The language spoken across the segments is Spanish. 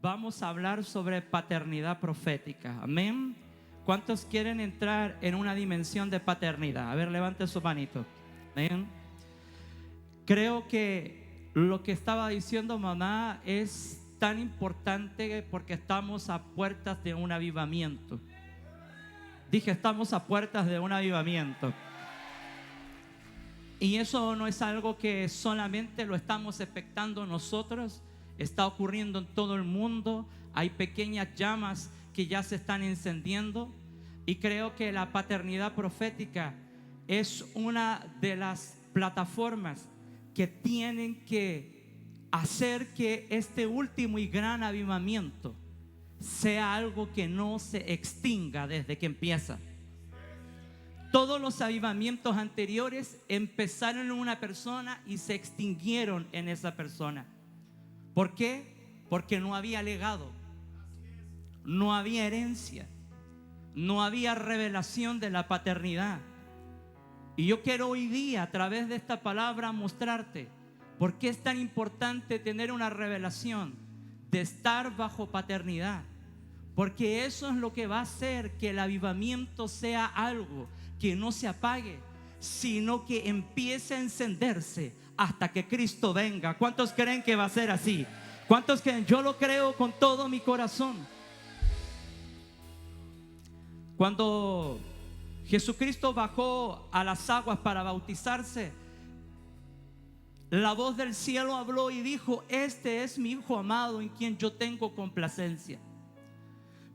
vamos a hablar sobre paternidad profética. Amén. ¿Cuántos quieren entrar en una dimensión de paternidad? A ver, levante su manito. Amén. Creo que lo que estaba diciendo mamá es tan importante porque estamos a puertas de un avivamiento. Dije, estamos a puertas de un avivamiento. Y eso no es algo que solamente lo estamos expectando nosotros. Está ocurriendo en todo el mundo. Hay pequeñas llamas que ya se están encendiendo. Y creo que la paternidad profética es una de las plataformas que tienen que hacer que este último y gran avivamiento sea algo que no se extinga desde que empieza. Todos los avivamientos anteriores empezaron en una persona y se extinguieron en esa persona. ¿Por qué? Porque no había legado, no había herencia, no había revelación de la paternidad. Y yo quiero hoy día, a través de esta palabra, mostrarte por qué es tan importante tener una revelación de estar bajo paternidad. Porque eso es lo que va a hacer que el avivamiento sea algo que no se apague, sino que empiece a encenderse hasta que Cristo venga. ¿Cuántos creen que va a ser así? ¿Cuántos creen? Yo lo creo con todo mi corazón. Cuando Jesucristo bajó a las aguas para bautizarse, la voz del cielo habló y dijo: este es mi Hijo amado en quien yo tengo complacencia.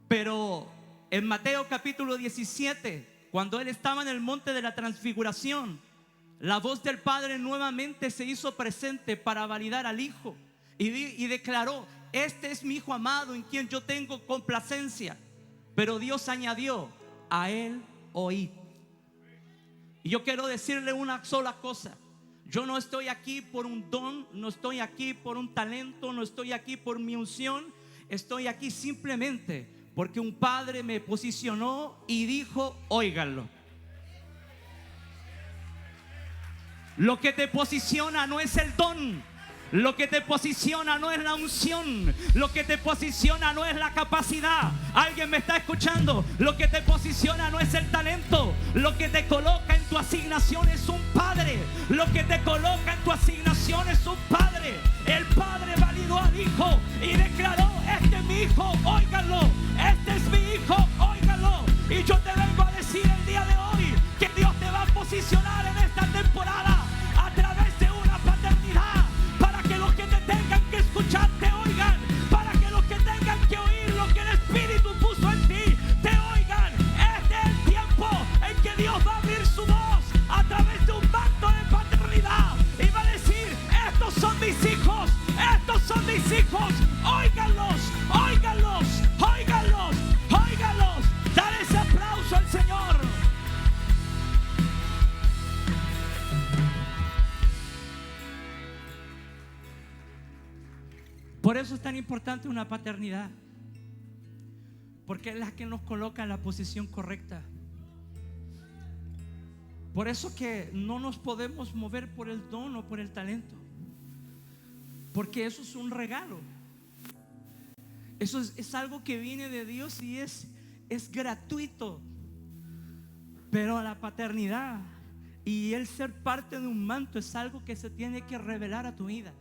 Pero en Mateo capítulo 17, cuando Él estaba en el monte de la transfiguración, la voz del Padre nuevamente se hizo presente para validar al Hijo y declaró: este es mi Hijo amado en quien yo tengo complacencia. Pero Dios añadió: a Él oíd. Y yo quiero decirle una sola cosa: yo no estoy aquí por un don, no estoy aquí por un talento, no estoy aquí por mi unción. Estoy aquí simplemente porque un padre me posicionó y dijo: óiganlo. Lo que te posiciona no es el don. Lo que te posiciona no es la unción. Lo que te posiciona no es la capacidad. ¿Alguien me está escuchando? Lo que te posiciona no es el talento. Lo que te coloca en tu asignación es un padre. Lo que te coloca en tu asignación es un padre. El padre validó al hijo y declaró: este es mi hijo, óiganlo. Este es mi hijo, óiganlo. Y yo te vengo a decir el día de hoy que Dios te va a posicionar en esta temporada a través de una paternidad, para que los que te tengan que escuchar te oigan, para que los que tengan que oír lo que el Espíritu puso en ti te oigan. Este es el tiempo en que Dios va a abrir su voz a través de un manto de paternidad y va a decir: estos son mis hijos, estos son mis hijos, óiganlos, óiganlos, óiganlos, óiganlos. Dale ese aplauso al Señor. Por eso es tan importante una paternidad, porque es la que nos coloca en la posición correcta. Por eso que no nos podemos mover por el don o por el talento, porque eso es un regalo. Eso es algo que viene de Dios y es gratuito. Pero la paternidad y el ser parte de un manto es algo que se tiene que revelar a tu vida.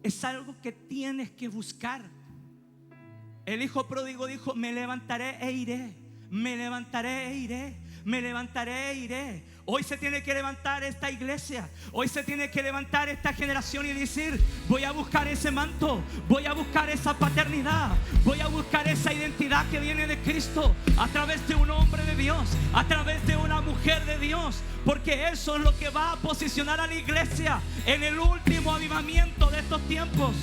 Es algo que tienes que buscar. El hijo pródigo dijo: me levantaré e iré, me levantaré e iré, me levantaré e iré. Hoy se tiene que levantar esta iglesia, hoy se tiene que levantar esta generación y decir: voy a buscar ese manto, voy a buscar esa paternidad, voy a buscar esa identidad que viene de Cristo a través de un hombre de Dios, a través de una mujer de Dios, porque eso es lo que va a posicionar a la iglesia en el último avivamiento de estos tiempos.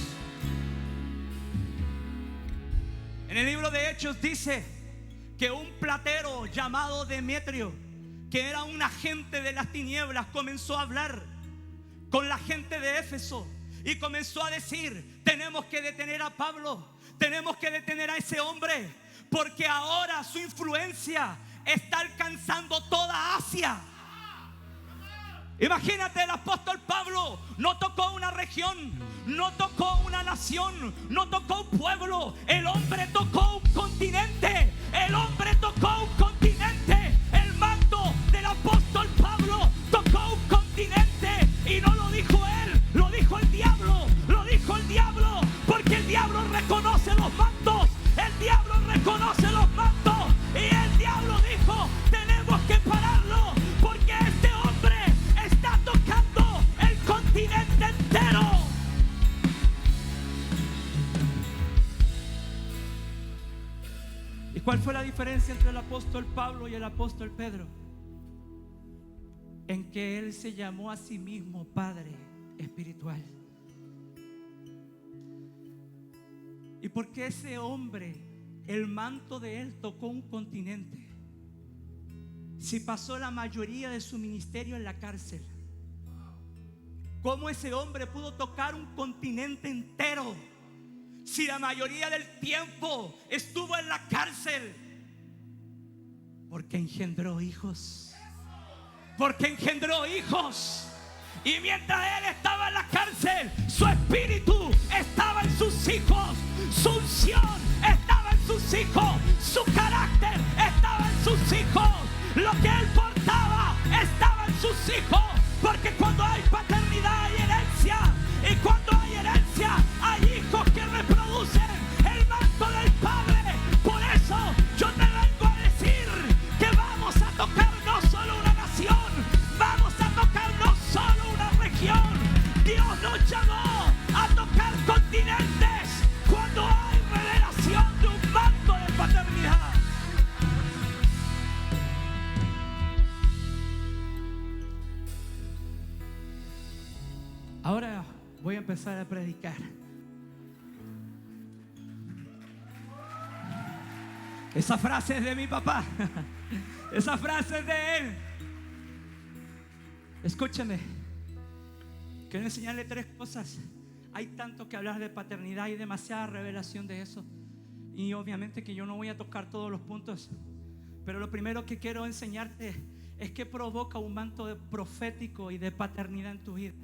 En el libro de Hechos dice que un platero llamado Demetrio, que era un agente de las tinieblas, comenzó a hablar con la gente de Éfeso y comenzó a decir: tenemos que detener a Pablo, tenemos que detener a ese hombre, porque ahora su influencia está alcanzando toda Asia. Imagínate, el apóstol Pablo no tocó una región, no tocó una nación, no tocó un pueblo. Él hombre tocó un continente. El hombre tocó un continente. El manto del apóstol Pablo tocó un continente. Y no lo dijo él, lo dijo el diablo. Lo dijo el diablo, porque el diablo reconoce los mantos. El diablo reconoce los mantos. Y el diablo dijo: tenemos que pararlo, porque este hombre está tocando el continente entero. ¿Y cuál fue la diferencia entre el apóstol Pablo y el apóstol Pedro? En que él se llamó a sí mismo Padre espiritual. ¿Y por qué ese hombre, el manto de él tocó un continente? Si pasó la mayoría de su ministerio en la cárcel, ¿cómo ese hombre pudo tocar un continente entero? Si la mayoría del tiempo estuvo en la cárcel. Porque engendró hijos. Porque engendró hijos. Y mientras él estaba en la cárcel, su espíritu estaba en sus hijos. Su unción estaba en sus hijos. Su carácter estaba en sus hijos. Lo que él portaba estaba en sus hijos. Porque cuando hay paternidad hay herencia. Y cuando hay herencia hay hijos que reproducen el manto del Padre. Por eso yo te vengo a decir que vamos a tocar no solo una nación, vamos a tocar no solo una región. Dios nos llamó a tocar continentes cuando hay revelación de un manto de paternidad. Ahora voy a empezar a predicar. Esa frase es de mi papá. Esa frase es de él. Escúchame. Quiero enseñarle 3 cosas. Hay tanto que hablar de paternidad, hay demasiada revelación de eso. Y obviamente que yo no voy a tocar todos los puntos. Pero lo primero que quiero enseñarte es que provoca un manto de profético y de paternidad en tu vida.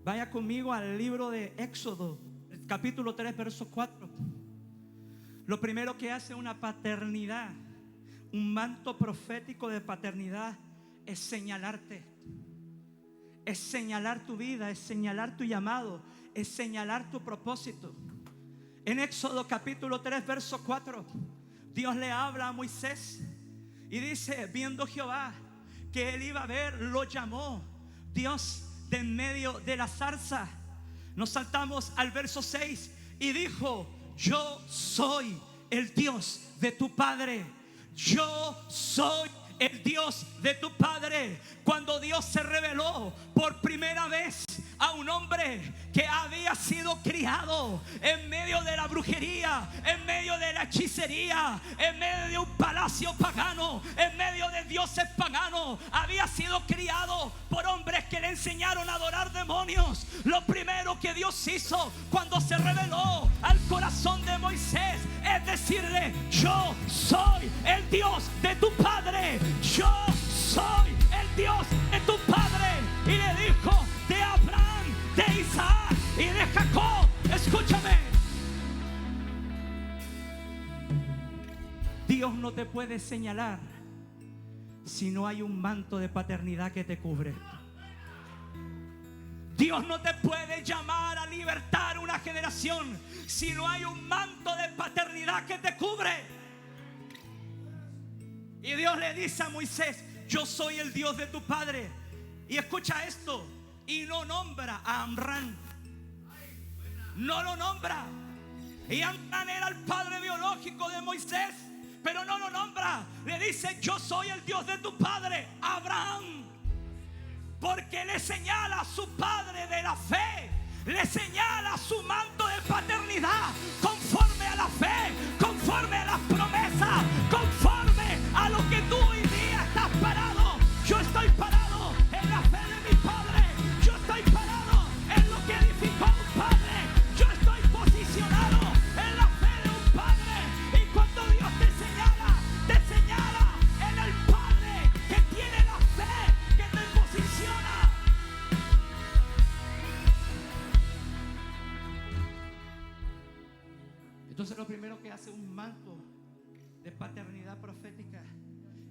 Vaya conmigo al libro de Éxodo, capítulo 3, verso 4. Lo primero que hace una paternidad, un manto profético de paternidad, es señalarte. Es señalar tu vida, es señalar tu llamado, es señalar tu propósito. En Éxodo capítulo 3, verso 4, Dios le habla a Moisés y dice: viendo Jehová que él iba a ver, lo llamó. Dios de en medio de la zarza. Nos saltamos al verso 6 y dijo: yo soy el Dios de tu padre. Yo soy el Dios de tu padre. Cuando Dios se reveló por primera vez a un hombre que había sido criado en medio de la brujería, en medio de la hechicería, en medio de un palacio pagano, en medio de dioses paganos, había sido criado por hombres que le enseñaron a adorar demonios. Lo primero que Dios hizo cuando se reveló al corazón de Moisés es decirle: yo soy el Dios de tu padre. Yo soy el Dios de tu padre. Y le dijo: de Abraham, de Isaac y de Jacob. Escúchame. Dios no te puede señalar si no hay un manto de paternidad que te cubre. Dios no te puede llamar a libertar una generación si no hay un manto de paternidad que te cubre. Y Dios le dice a Moisés: yo soy el Dios de tu padre. Y escucha esto. Y no nombra a Amram. No lo nombra. Y Amram era el padre biológico de Moisés, pero no lo nombra. Le dice: yo soy el Dios de tu padre, Abraham. Porque le señala a su padre de la fe. Le señala su manto de paternidad conforme a la fe, conforme a las promesas, conforme a lo que tú hoy día estás parado. Yo estoy parado en la fe de mi padre. Yo estoy parado en lo que edificó un padre. Yo estoy posicionado en la fe de un padre. Y cuando Dios te señala en el padre que tiene la fe, que te posiciona. Entonces lo primero que hace un manto de paternidad profética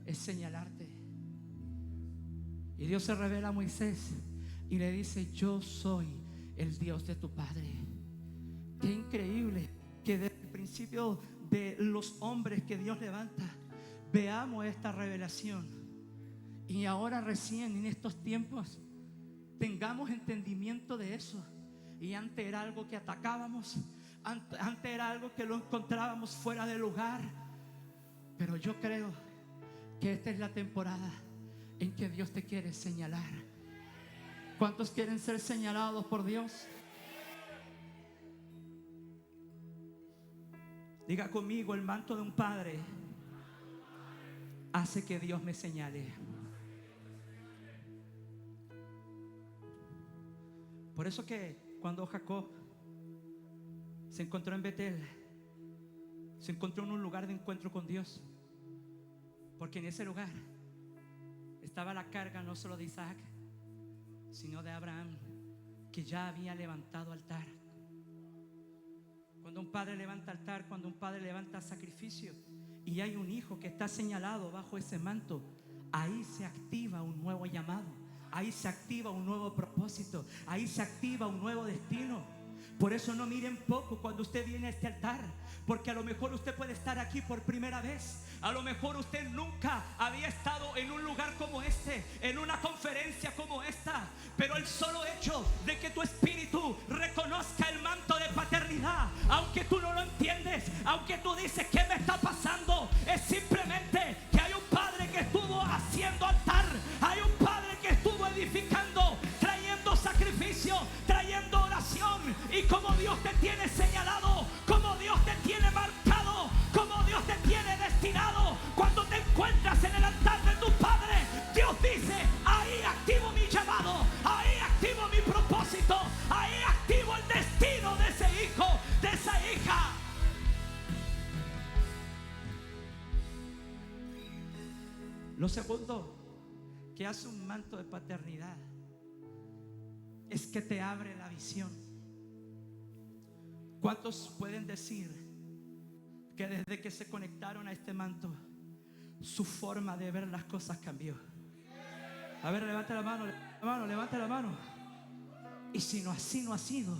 es señalarte. Y Dios se revela a Moisés y le dice: yo soy el Dios de tu padre. Qué increíble que desde el principio de los hombres que Dios levanta veamos esta revelación, y ahora recién en estos tiempos tengamos entendimiento de eso. Y antes era algo que atacábamos, antes era algo que lo encontrábamos fuera de lugar. Pero yo creo que esta es la temporada en que Dios te quiere señalar. ¿Cuántos quieren ser señalados por Dios? Diga conmigo: el manto de un padre hace que Dios me señale. Por eso que cuando Jacob se encontró en Betel, se encontró en un lugar de encuentro con Dios, porque en ese lugar estaba la carga no solo de Isaac, sino de Abraham, que ya había levantado altar. Cuando un padre levanta altar, cuando un padre levanta sacrificio y hay un hijo que está señalado bajo ese manto, ahí se activa un nuevo llamado. Ahí se activa un nuevo propósito. Ahí se activa un nuevo destino. Por eso no miren poco cuando usted viene a este altar, porque a lo mejor usted puede estar aquí por primera vez. A lo mejor usted nunca había estado en un lugar como este, en una conferencia como esta. Pero el solo hecho de que tu espíritu reconozca el manto de paternidad, aunque tú no lo entiendes, aunque tú dices: ¿qué me está pasando?, es simplemente que hay un padre que estuvo haciendo altar. Hay un padre que estuvo edificando, trayendo sacrificio, trayendo oración. Y como Dios te tiene señalado, como Dios te tiene marcado, como Dios te tiene destinado, cuando te encuentras en el altar de tu padre, Dios dice: ahí activo mi llamado, ahí activo mi propósito, ahí activo el destino de ese hijo, de esa hija. Lo segundo que hace un manto de paternidad es que te abre la visión. ¿Cuántos pueden decir que desde que se conectaron a este manto, su forma de ver las cosas cambió? A ver, levanta la mano, levanta la mano. Y si no así no ha sido,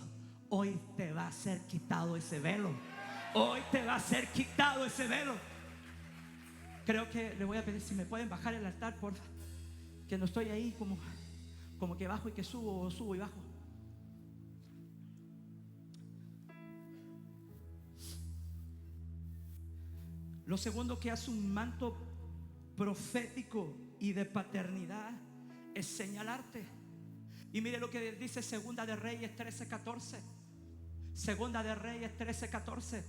hoy te va a ser quitado ese velo. Hoy te va a ser quitado ese velo. Creo que le voy a pedir si me pueden bajar el altar, por favor, que no estoy ahí como que bajo y que subo, o subo y bajo. Lo segundo que hace un manto profético y de paternidad es señalarte. Y mire lo que dice Segunda de Reyes 13:14. Segunda de Reyes 13:14.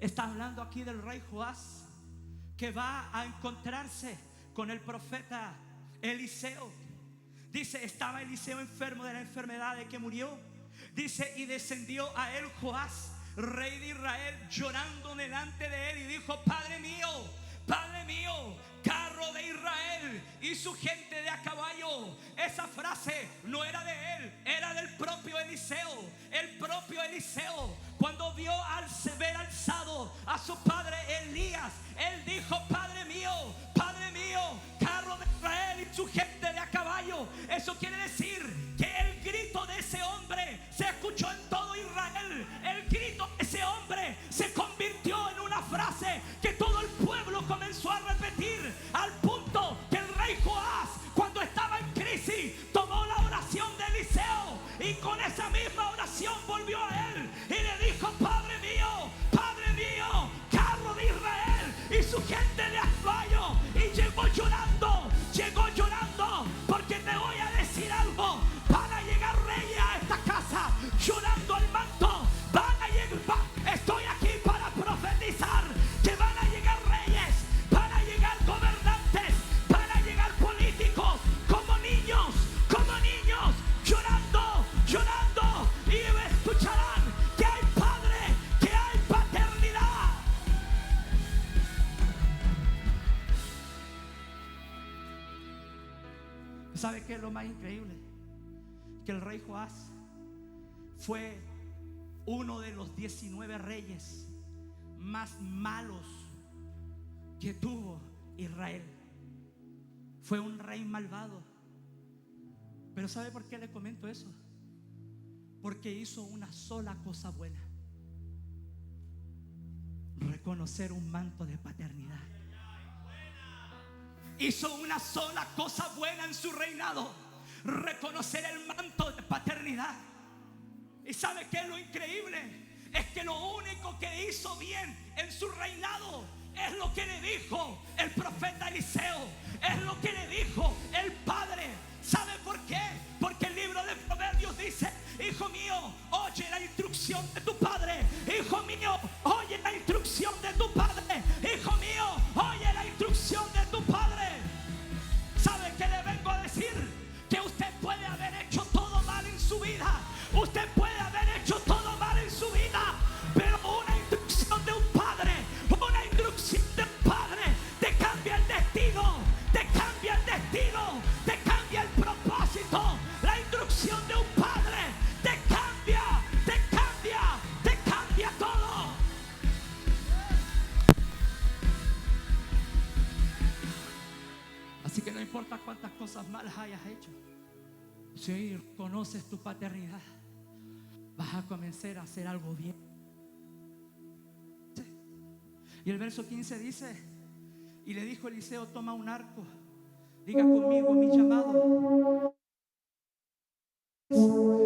Está hablando aquí del rey Joás, que va a encontrarse con el profeta Eliseo. Dice: estaba Eliseo enfermo de la enfermedad de que murió. Dice: y descendió a él Joás, rey de Israel, llorando delante de él, y dijo: Padre mío, carro de Israel y su gente de a caballo. Esa frase no era de él, era del propio Eliseo. El propio Eliseo, cuando vio ver alzado a su padre Elías, él dijo: Padre mío, carro de Israel y su gente de a caballo. Eso quiere decir que el grito de ese hombre se escuchó en todo Israel. El grito de ese hombre se convirtió en una frase que todo el pueblo comenzó a repetir, al punto que el rey Joás, cuando estaba en crisis, tomó la oración de Eliseo y con esa misma oración volvió a él y le dijo: Padre mío, carro de Israel y su gente de a caballo. Y llegó llorando, porque te voy a decir algo: van a llegar reyes a esta casa llorando al manto. Estoy aquí para profetizar que van a llegar reyes, van a llegar gobernantes, van a llegar políticos como niños, llorando, y escucharán que hay padre, que hay paternidad. ¿Sabe qué es lo más increíble? Que el rey Joás fue uno de los 19 reyes más malos que tuvo Israel. Fue un rey malvado. Pero ¿sabe por qué le comento eso? Porque hizo una sola cosa buena: reconocer un manto de paternidad. Hizo una sola cosa buena en su reinado: reconocer el manto de paternidad. ¿Y sabe qué es lo increíble? Es que lo único que hizo bien en su reinado es lo que le dijo el profeta Eliseo, es lo que le dijo el padre. ¿Sabe por qué? Porque el libro de Proverbios dice: hijo mío, oye la instrucción de tu padre. Hijo mío, oye la instrucción de tu padre. Hijo mío, oye la instrucción de tu padre. ¿Sabe qué le vengo a decir? Que usted puede haber hecho todo mal en su vida. Usted puede haber hecho todo mal en su vida, pero una instrucción de un padre, una instrucción de un padre te cambia el destino, te cambia el destino, te cambia el propósito. La instrucción de un padre te cambia, te cambia, te cambia todo. Así que no importa cuántas cosas malas hayas hecho, si hoy conoces tu paternidad, vas a comenzar a hacer algo bien. Y el verso 15 dice: y le dijo Eliseo: toma un arco, diga conmigo mi llamado,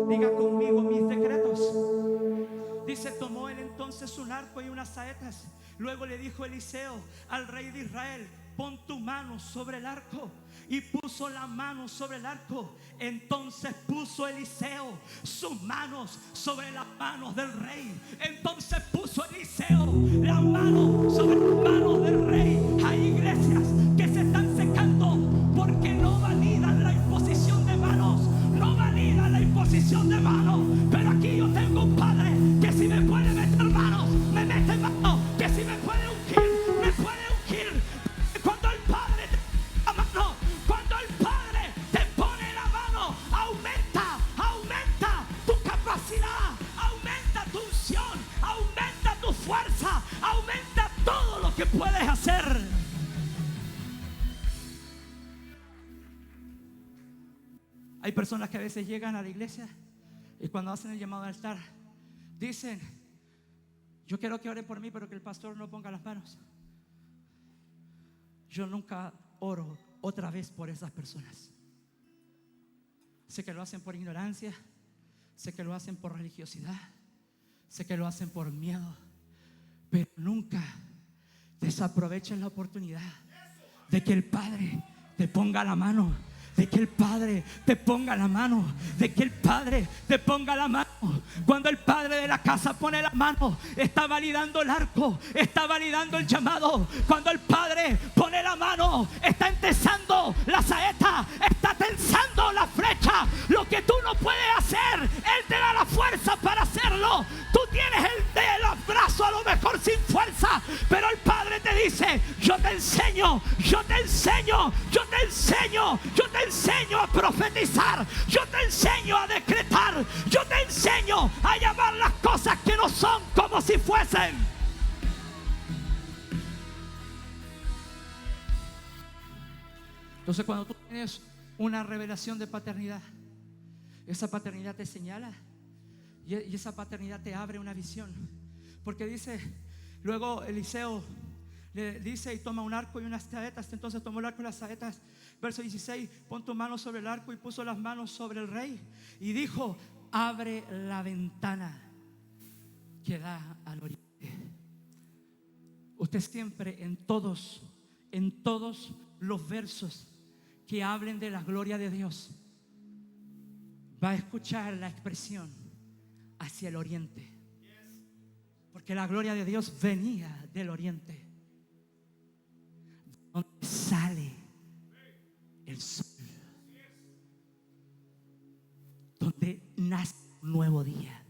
diga conmigo mis decretos. Dice: tomó él entonces un arco y unas saetas. Luego le dijo Eliseo al rey de Israel: pon tu mano sobre el arco. Y puso la mano sobre el arco. Entonces puso Eliseo sus manos sobre las manos del rey. Entonces puso Eliseo la mano sobre las manos del rey. Hay iglesias que se están secando porque no validan la imposición de manos. No validan la imposición de manos. Pero aquí yo tengo un padre que si me puede meter manos, me mete manos. Que si me puede ungir, me puede ungir. Cuando el padre te pone la mano, cuando el padre te pone la mano, aumenta tu capacidad, aumenta tu unción, aumenta tu fuerza, aumenta todo lo que puedes hacer. Hay personas que a veces llegan a la iglesia y cuando hacen el llamado al altar dicen: yo quiero que ore por mí, pero que el pastor no ponga las manos. Yo nunca oro otra vez por esas personas. Sé que lo hacen por ignorancia, sé que lo hacen por religiosidad, sé que lo hacen por miedo, pero nunca desaprovechen la oportunidad de que el Padre te ponga la mano, de que el Padre te ponga la mano, de que el Padre te ponga la mano. Cuando el padre de la casa pone la mano, está validando el arco, está validando el llamado. Cuando el padre pone la mano, está entesando la saeta, está tensando la flecha. Lo que tú no puedes hacer, Él te da la fuerza para hacerlo. Tú tienes el brazo a lo mejor sin fuerza, pero el Padre te dice: yo te enseño, yo te enseño, yo te enseño, yo te enseño a profetizar, yo te enseño a decretar, yo te enseño a llamar las cosas que no son como si fuesen. Entonces, cuando tú tienes una revelación de paternidad, esa paternidad te señala y esa paternidad te abre una visión. Porque dice, luego Eliseo le dice: y toma un arco y unas saetas. Entonces tomó el arco y las saetas. Verso 16: pon tu mano sobre el arco. Y puso las manos sobre el rey y dijo: abre la ventana que da al oriente. Usted siempre en todos los versos que hablen de la gloria de Dios va a escuchar la expresión hacia el oriente, porque la gloria de Dios venía del oriente, donde sale el sol, donde nace un nuevo día.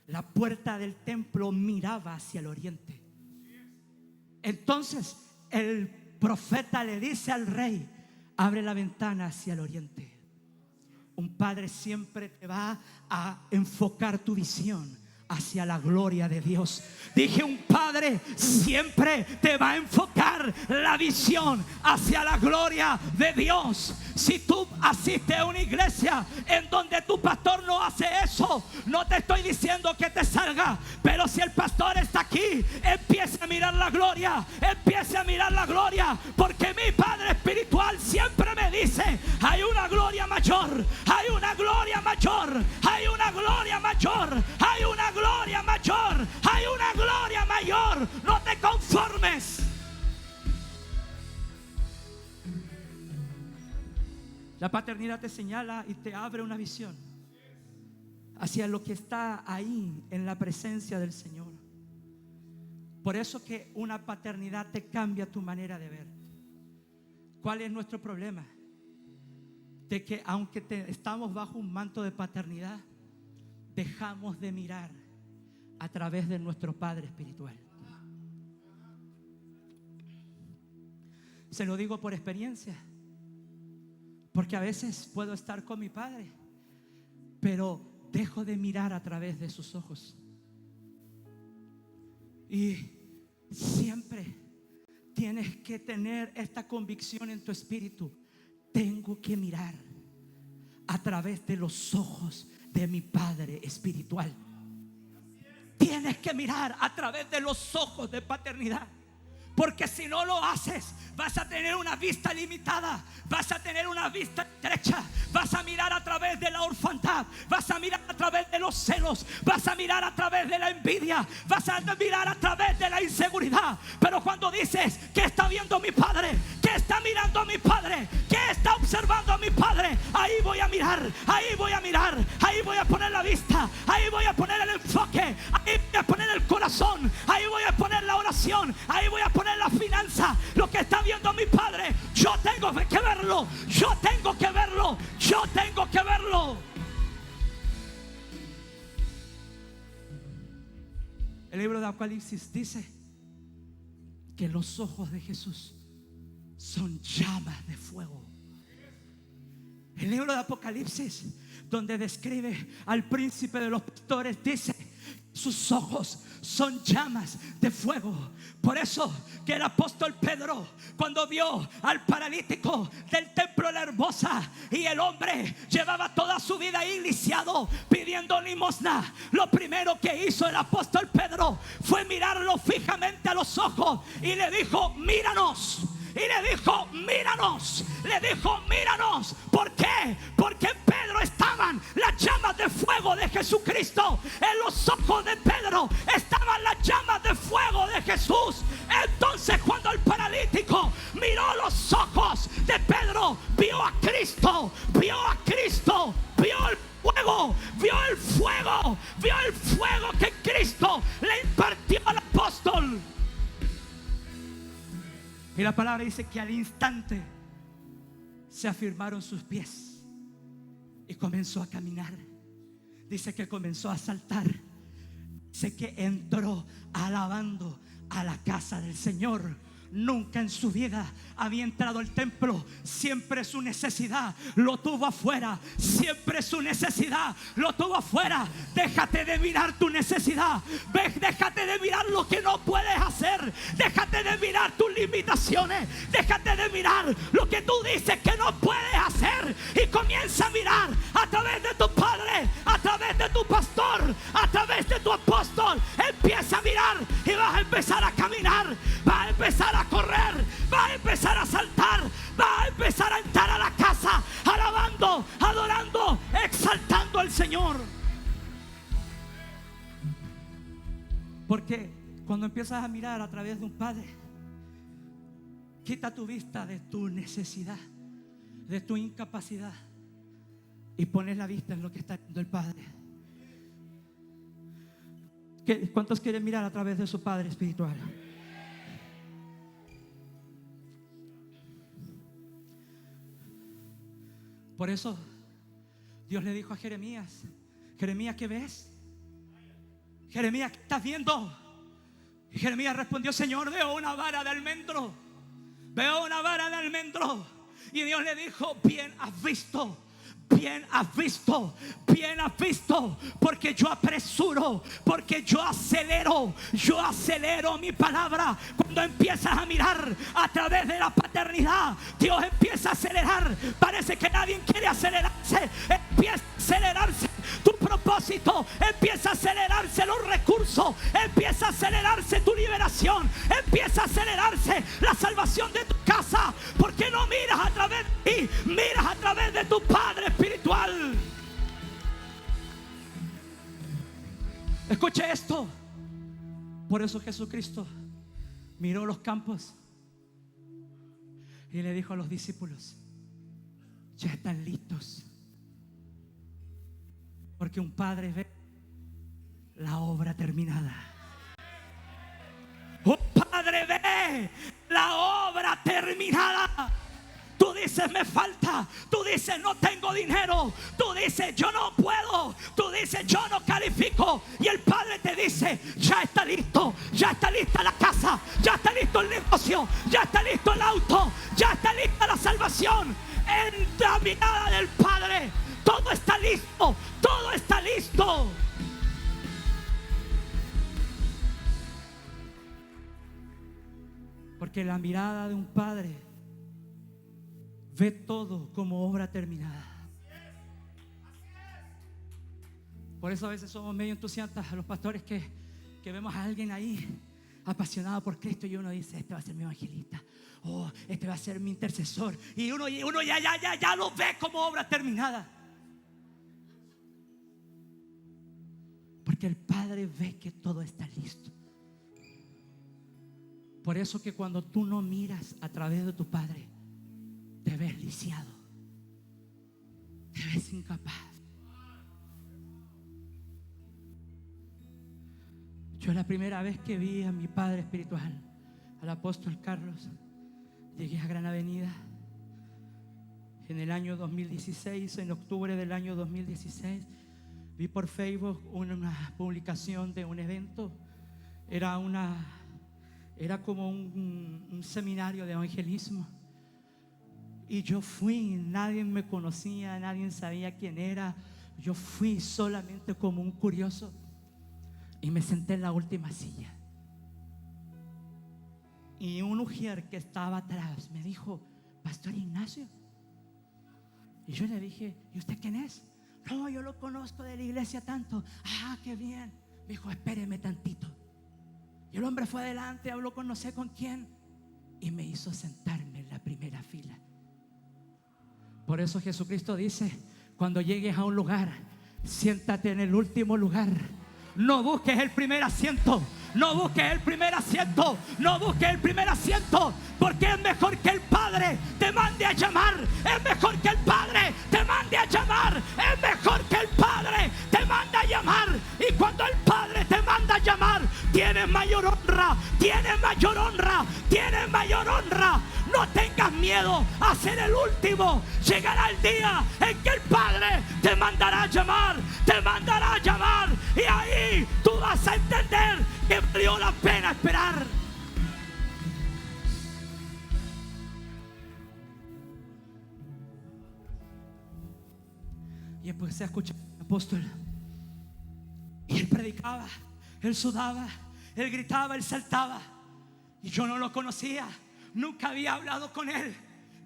La puerta del templo miraba hacia el oriente. Entonces el profeta le dice al rey: abre la ventana hacia el oriente. Un padre siempre te va a enfocar tu visión hacia la gloria de Dios. Dije, un padre siempre te va a enfocar la visión hacia la gloria de Dios. Si tú asistes a una iglesia en donde tu pastor no hace eso, no te estoy diciendo que te salga, pero si el pastor está aquí, empieza a mirar la gloria, empieza a mirar la gloria, porque mi padre espiritual siempre me dice: hay una gloria mayor, hay una gloria mayor, hay una gloria mayor, hay una gloria mayor, hay una gloria mayor. No te conformes. La paternidad te señala y te abre una visión hacia lo que está ahí en la presencia del Señor. Por eso que una paternidad te cambia tu manera de ver. ¿Cuál es nuestro problema? De que aunque estamos bajo un manto de paternidad, dejamos de mirar a través de nuestro Padre espiritual. Se lo digo por experiencia, porque a veces puedo estar con mi padre, pero dejo de mirar a través de sus ojos. Y siempre tienes que tener esta convicción en tu espíritu: tengo que mirar a través de los ojos de mi Padre espiritual. Tienes que mirar a través de los ojos de paternidad. Porque si no lo haces, vas a tener una vista limitada, vas a tener una vista estrecha, vas a mirar a través de la orfandad, vas a mirar a través de los celos, vas a mirar a través de la envidia, vas a mirar a través de la inseguridad. Pero cuando dices: ¿qué está viendo mi padre? ¿Qué está mirando mi padre? ¿Qué está observando a mi padre? Ahí voy a mirar, ahí voy a mirar, ahí voy a poner la vista, ahí voy a poner el enfoque, ahí voy a poner el corazón, ahí voy a poner la oración, ahí voy a poner la finanza. Lo que está viendo mi padre, yo tengo que verlo, yo tengo que verlo, yo tengo que verlo. El libro de Apocalipsis dice que los ojos de Jesús son llamas de fuego. El libro de Apocalipsis, donde describe al príncipe de los pastores, dice: sus ojos son llamas de fuego. Por eso que el apóstol Pedro, cuando vio al paralítico del templo de la Hermosa, y el hombre llevaba toda su vida ahí lisiado pidiendo limosna, lo primero que hizo el apóstol Pedro fue mirarlo fijamente a los ojos y le dijo: míranos. Y le dijo: míranos. Le dijo: míranos. ¿Por qué? Porque en Pedro estaban las llamas de fuego de Jesucristo. En los ojos de Pedro estaban las llamas de fuego de Jesús. Entonces, cuando el paralítico miró los ojos de Pedro, vio a Cristo. Vio a Cristo. Vio el fuego. Vio el fuego. Vio el fuego que Cristo le impartió al apóstol. Y la palabra dice que al instante se afirmaron sus pies y comenzó a caminar. Dice que comenzó a saltar. Dice que entró alabando a la casa del Señor. Nunca en su vida había entrado al templo. Siempre su necesidad lo tuvo afuera. Siempre su necesidad lo tuvo afuera. Déjate de mirar tu necesidad. Déjate de mirar lo que no puedes hacer. Déjate de mirar tus limitaciones. Déjate de mirar lo que tú dices que no puedes hacer. Y comienza a mirar a través de tu padre, a través de tu pastor, a través de tu apóstol. Empieza a mirar y vas a empezar a caminar. Vas a empezar a correr, va a empezar a saltar, va a empezar a entrar a la casa alabando, adorando, exaltando al Señor. Porque cuando empiezas a mirar a través de un padre, quita tu vista de tu necesidad, de tu incapacidad, y pones la vista en lo que está haciendo el Padre. ¿Cuántos quieren mirar a través de su Padre espiritual? Por eso Dios le dijo a Jeremías: Jeremías, ¿qué ves? Jeremías, ¿qué estás viendo? Y Jeremías respondió: Señor, veo una vara de almendro. Veo una vara de almendro. Y Dios le dijo: bien has visto, bien has visto, porque yo apresuro, porque yo acelero mi palabra. Cuando empiezas a mirar a través de la paternidad, Dios empieza a acelerar. Parece que nadie quiere acelerarse. Empieza a acelerarse tu propósito, empieza a acelerarse los recursos, empieza a acelerarse tu liberación, empieza a acelerarse la salvación de tu casa, porque no miras a través de ti, miras a través de tu Padre espiritual. Escuche esto. Por eso Jesucristo miró los campos y le dijo a los discípulos: ya están listos, porque un padre ve la obra terminada. Un padre ve la obra terminada. Tú dices me falta, tú dices no tengo dinero, tú dices yo no puedo, tú dices yo no califico, y el Padre te dice ya está listo, ya está lista la casa, ya está listo el negocio, ya está listo el auto, ya está lista la salvación. En la mirada del Padre todo está listo, todo está listo. Porque la mirada de un padre ve todo como obra terminada. Por eso a veces somos medio entusiastas a los pastores que vemos a alguien ahí apasionado por Cristo y uno dice: este va a ser mi evangelista, oh, este va a ser mi intercesor, y uno ya lo ve como obra terminada. Porque el Padre ve que todo está listo. Por eso que cuando tú no miras a través de tu Padre, te ves lisiado, te ves incapaz. Yo la primera vez que vi a mi padre espiritual, al apóstol Carlos, llegué a Gran Avenida en el año 2016, en octubre del año 2016. Vi por Facebook una publicación de un evento. Era como un seminario de evangelismo. Y yo fui, nadie me conocía, nadie sabía quién era. Yo fui solamente como un curioso y me senté en la última silla. Y un mujer que estaba atrás me dijo: Pastor Ignacio. Y yo le dije: ¿y usted quién es? No, yo lo conozco de la iglesia tanto. Ah, qué bien. Me dijo: espéreme tantito. Y el hombre fue adelante, habló con no sé con quién y me hizo sentarme en la primera fila. Por eso Jesucristo dice: cuando llegues a un lugar, siéntate en el último lugar. No busques el primer asiento, no busques el primer asiento, no busques el primer asiento, porque es mejor que el Padre te mande a llamar, es mejor que el Padre te mande a llamar, es mejor que el Padre te mande a llamar. Y cuando el Padre te manda a llamar, tienes mayor honra, tienes mayor honra, tienes mayor honra. No tengas miedo a ser el último. Llegará el día en que el Padre te mandará a llamar, te mandará a llamar, y ahí tú vas a entender que valió la pena esperar. Y empecé a escuchar al apóstol, y él predicaba, él sudaba, él gritaba, él saltaba, y yo no lo conocía, nunca había hablado con él,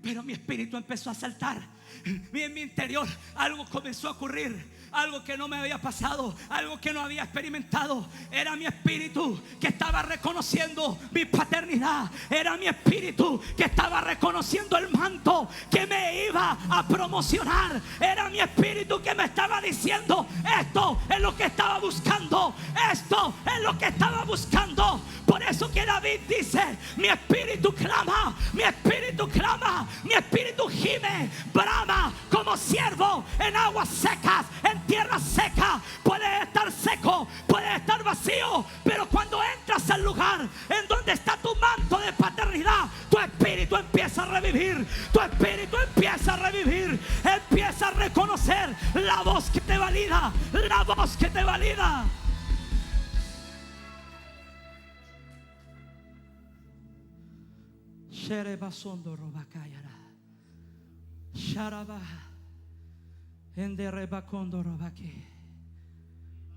pero mi espíritu empezó a saltar. En mi interior algo comenzó a ocurrir, algo que no me había pasado, algo que no había experimentado. Era mi espíritu que estaba reconociendo mi paternidad, era mi espíritu que estaba reconociendo el manto que me iba a promocionar, era mi espíritu que me estaba diciendo: esto es lo que estaba buscando, esto es lo que estaba buscando. Por eso que David dice: mi espíritu clama, mi espíritu clama, mi espíritu gime, brama como ciervo en aguas secas, en tierra seca. Puede estar seco, puede estar vacío, pero cuando entras al lugar en donde está tu manto de paternidad, tu espíritu empieza a revivir, tu espíritu empieza a revivir, empieza a reconocer la voz que te valida, la voz que te valida.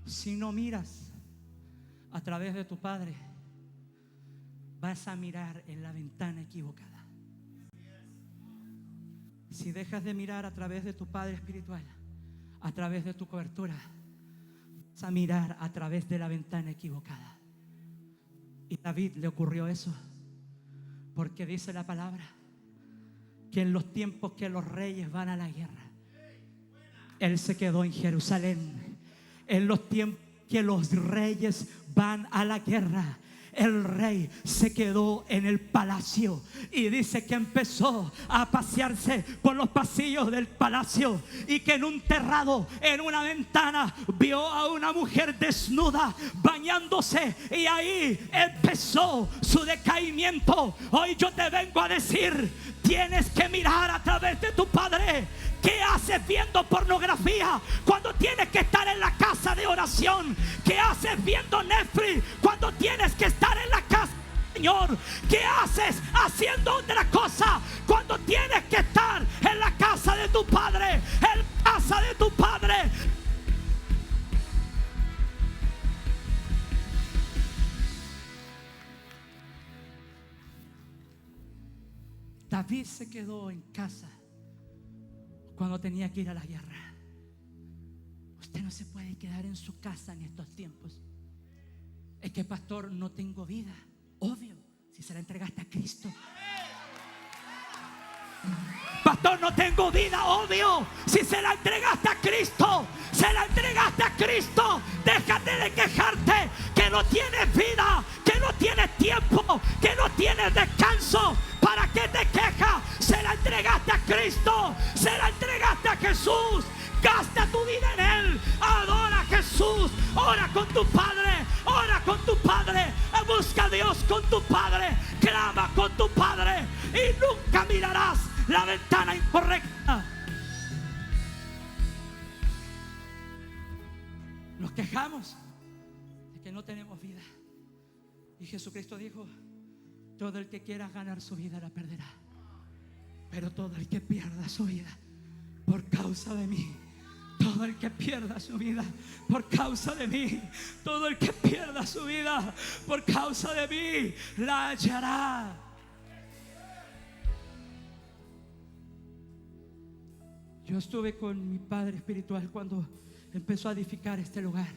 Si no miras a través de tu padre, vas a mirar en la ventana equivocada. Si dejas de mirar a través de tu padre espiritual, a través de tu cobertura, vas a mirar a través de la ventana equivocada. Y a David le ocurrió eso, porque dice la palabra que en los tiempos que los reyes van a la guerra, él se quedó en Jerusalén. En los tiempos que los reyes van a la guerra, el rey se quedó en el palacio. Y dice que empezó a pasearse por los pasillos del palacio, y que en un terrado, en una ventana, vio a una mujer desnuda bañándose, y ahí empezó su decaimiento. Hoy yo te vengo a decir: tienes que mirar a través de tu padre. ¿Qué haces viendo pornografía cuando tienes que estar en la casa de oración? ¿Qué haces viendo Netflix cuando tienes que estar en la casa del Señor? ¿Qué haces haciendo otra cosa cuando tienes que estar en la casa de tu padre? En la casa de tu padre. David se quedó en casa cuando tenía que ir a la guerra. Usted no se puede quedar en su casa en estos tiempos. Es que, pastor, no tengo vida. Obvio, si se la entregaste a Cristo. Pastor, no tengo vida. Obvio, si se la entregaste a Cristo. Se la entregaste a Cristo. Déjate de quejarte que no tienes vida, que no tienes tiempo, que no tienes descanso. ¿Para qué te quejas? Se la entregaste a Cristo, se la entregaste a Jesús. Gasta tu vida en Él. Adora a Jesús. Ora con tu Padre. Ora con tu Padre. Busca a Dios con tu Padre. Clama con tu Padre. Y nunca mirarás la ventana incorrecta. Nos quejamos de que no tenemos vida. Y Jesucristo dijo: todo el que quiera ganar su vida la perderá, pero todo el que pierda su vida por causa de mí, todo el que pierda su vida por causa de mí, todo el que pierda su vida por causa de mí, la hallará. Yo estuve con mi padre espiritual cuando empezó a edificar este lugar.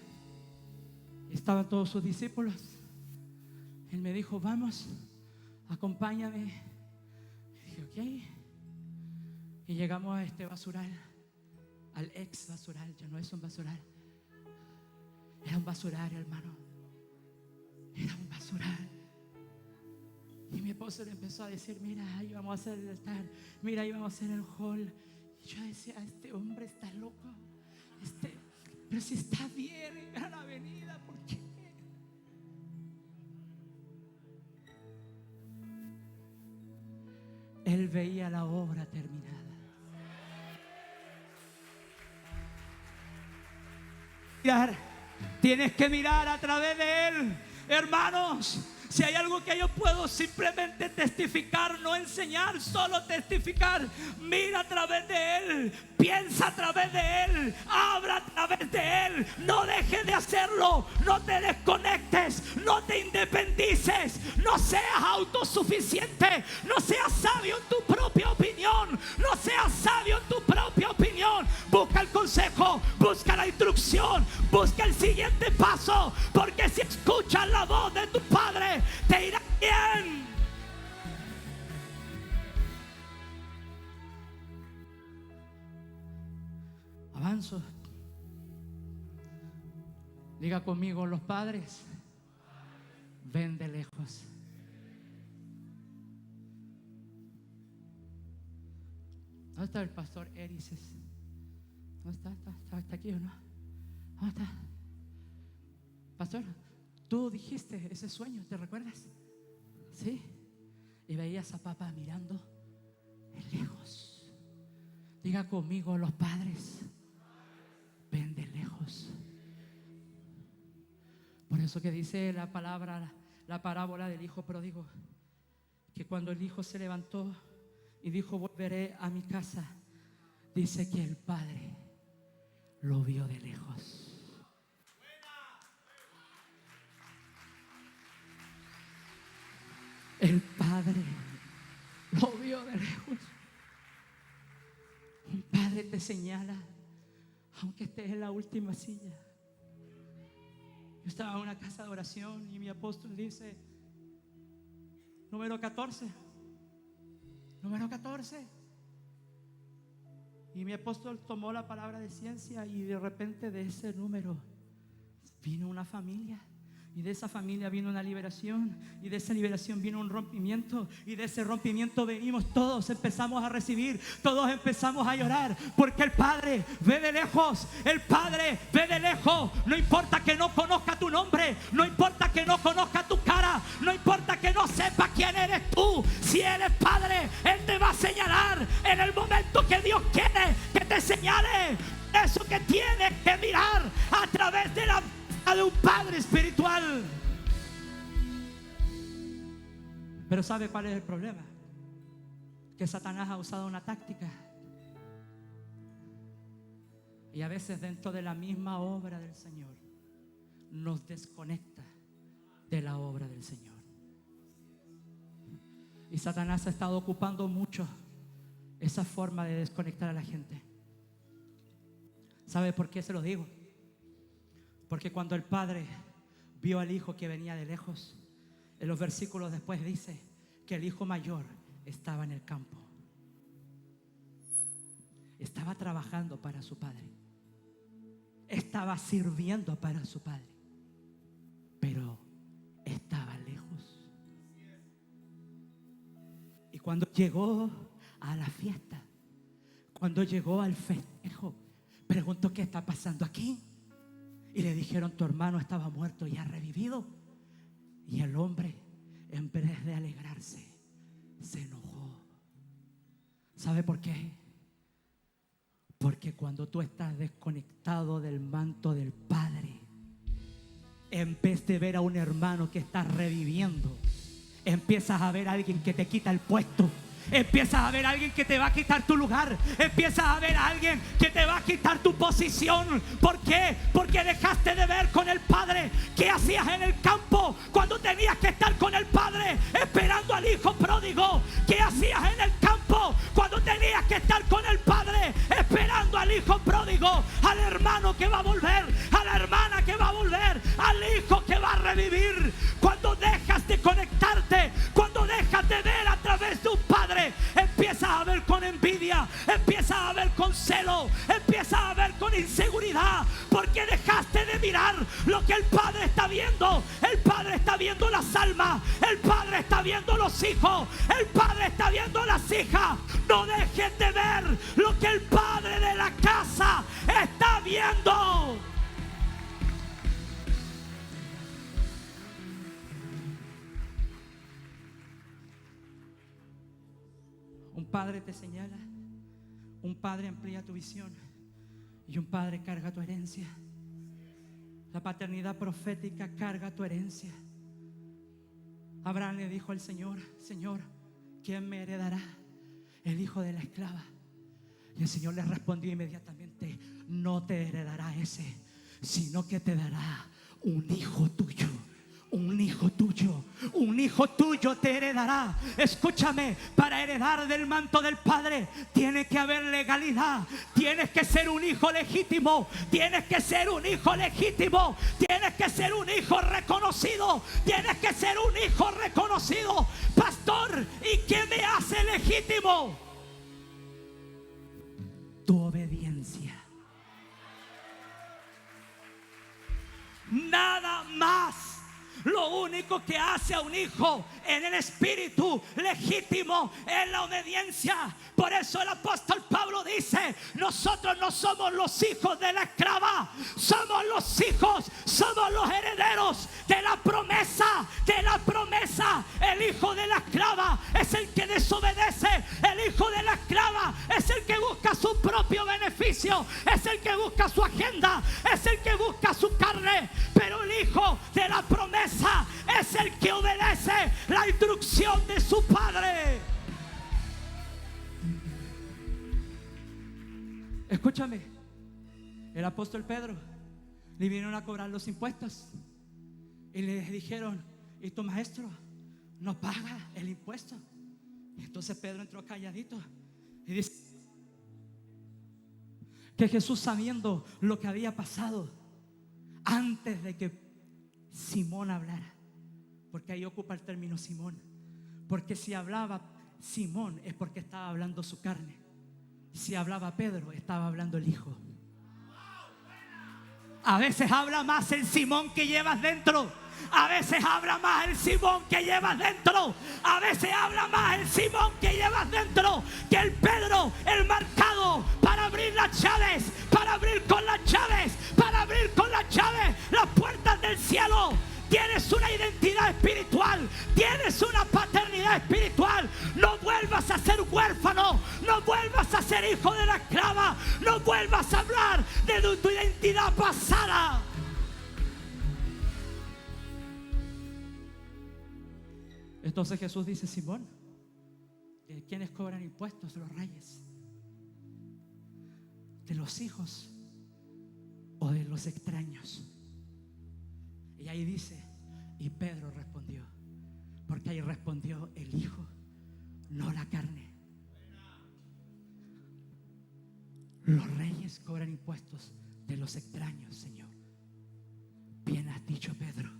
Estaban todos sus discípulos. Él me dijo: vamos, acompáñame. Y dije: ok. Y llegamos a este basural, al ex basural. Ya no es un basural, era un basural, hermano. Era un basural. Y mi esposo le empezó a decir: mira, ahí vamos a hacer el altar, mira, ahí vamos a hacer el hall. Y yo decía: este hombre está loco. Pero si está bien en Gran Avenida, ¿por qué? Él veía la obra terminada. Tienes que mirar a través de Él, hermanos. Si hay algo que yo puedo simplemente testificar, no enseñar, solo testificar. Mira a través de Él, piensa a través de Él, habla a través de Él. No dejes de hacerlo, no te desconectes, no te independices, no seas autosuficiente, no seas sabio en tu propia opinión, no seas sabio en tu propia opinión. Busca el consejo, busca la instrucción, busca el siguiente paso, porque si escuchas la voz de tu Padre, te irá bien. Avanzo. Diga conmigo: los padres ven de lejos. ¿Dónde está el pastor Erices? ¿Dónde está? ¿Está aquí o no? ¿Dónde está? Pastor, tú dijiste ese sueño, ¿te recuerdas? Sí. Y veías a papá mirando de lejos. Diga conmigo: los padres ven de lejos. Por eso que dice la palabra, la parábola del hijo pródigo, que cuando el hijo se levantó y dijo: volveré a mi casa, dice que el padre lo vio de lejos. El Padre lo vio de lejos. Un padre te señala, aunque estés en la última silla. Yo estaba en una casa de oración y mi apóstol dice, número 14. Y mi apóstol tomó la palabra de ciencia y de repente de ese número vino una familia. Y de esa familia vino una liberación. Y de esa liberación vino un rompimiento. Y de ese rompimiento venimos todos. Empezamos a recibir. Todos empezamos a llorar. Porque el Padre ve de lejos. El Padre ve de lejos. No importa que no conozca tu nombre. No importa que no conozca tu cara. No importa que no sepa quién eres tú. Si Él es Padre, Él te va a señalar en el momento que Dios quiere que te señale. Eso que tienes que mirar a través de la de un padre espiritual. Pero ¿sabe cuál es el problema? Que Satanás ha usado una táctica, y a veces dentro de la misma obra del Señor nos desconecta de la obra del Señor. Y Satanás ha estado ocupando mucho esa forma de desconectar a la gente. ¿Sabe por qué se lo digo? Porque cuando el Padre vio al Hijo que venía de lejos, en los versículos después dice que el Hijo mayor estaba en el campo. Estaba trabajando para su Padre. Estaba sirviendo para su Padre. Pero estaba lejos. Y cuando llegó a la fiesta, cuando llegó al festejo, preguntó: ¿qué está pasando aquí? Y le dijeron: tu hermano estaba muerto y ha revivido. Y el hombre, en vez de alegrarse, se enojó. ¿Sabe por qué? Porque cuando tú estás desconectado del manto del Padre, en vez de ver a un hermano que está reviviendo, empiezas a ver a alguien que te quita el puesto. Empiezas a ver a alguien que te va a quitar tu lugar. Empiezas a ver a alguien que te va a quitar tu posición. ¿Por qué? Porque dejaste de ver con el Padre. ¿Qué hacías en el campo cuando tenías que estar con el Padre esperando al Hijo pródigo? ¿Qué hacías en el campo cuando tenías que estar con el Padre esperando al Hijo pródigo? Al hermano que va a volver, a la hermana que va a volver, al Hijo que va a revivir. Cuando dejas de conectarte, cuando dejas de ver a través de un Padre, empiezas a ver con envidia, empiezas a ver con celo, empiezas a ver con inseguridad, porque dejaste de mirar lo que el Padre está viendo. El Padre está viendo las almas, el Padre está viendo los hijos, el Padre está viendo las hijas. No dejes de ver lo que el Padre de la casa está viendo. Un padre te señala, un padre amplía tu visión y un padre carga tu herencia. La paternidad profética carga tu herencia. Abraham le dijo al Señor: Señor, ¿quién me heredará? El hijo de la esclava. Y el Señor le respondió inmediatamente: no te heredará ese, sino que te dará un hijo tuyo. Un hijo tuyo, un hijo tuyo te heredará. Escúchame, para heredar del manto del Padre tiene que haber legalidad. Tienes que ser un hijo legítimo. Tienes que ser un hijo legítimo. Tienes que ser un hijo reconocido. Tienes que ser un hijo reconocido. Pastor, ¿y qué me hace legítimo? Tu obediencia. Nada más. Lo único que hace a un hijo en el espíritu legítimo es la obediencia. Por eso el apóstol Pablo dice: nosotros no somos los hijos de la esclava, somos los hijos, somos los herederos de la promesa, de la promesa. El hijo de la esclava es el que desobedece. El hijo de la esclava es el que busca su propio beneficio, es el que busca su agenda, es el que busca su carne. Pero el hijo de la promesa es el que obedece la instrucción de su Padre. Escúchame, El apóstol Pedro le vinieron a cobrar los impuestos y le dijeron: ¿y tu maestro no paga el impuesto? Entonces Pedro entró calladito y dice que Jesús, sabiendo lo que había pasado antes de que Simón hablara, porque ahí ocupa el término Simón, porque si hablaba Simón es porque estaba hablando su carne, si hablaba Pedro estaba hablando el Hijo. A veces habla más el Simón que llevas dentro. A veces habla más el Simón que llevas dentro. A veces habla más el Simón que llevas dentro que el Pedro, el marcado para abrir las llaves, para abrir con las llaves, para abrir con las llaves las puertas del cielo. Tienes una identidad espiritual, tienes una paternidad espiritual. No vuelvas a ser huérfano, no vuelvas a ser hijo de la esclava, no vuelvas a hablar de tu identidad pasada. Entonces Jesús dice: Simón, ¿de quiénes cobran impuestos? Los reyes, de los hijos o de los extraños. Y ahí dice: y Pedro respondió, porque ahí respondió el Hijo, no la carne. Los reyes cobran impuestos de los extraños, Señor. Bien has dicho, Pedro,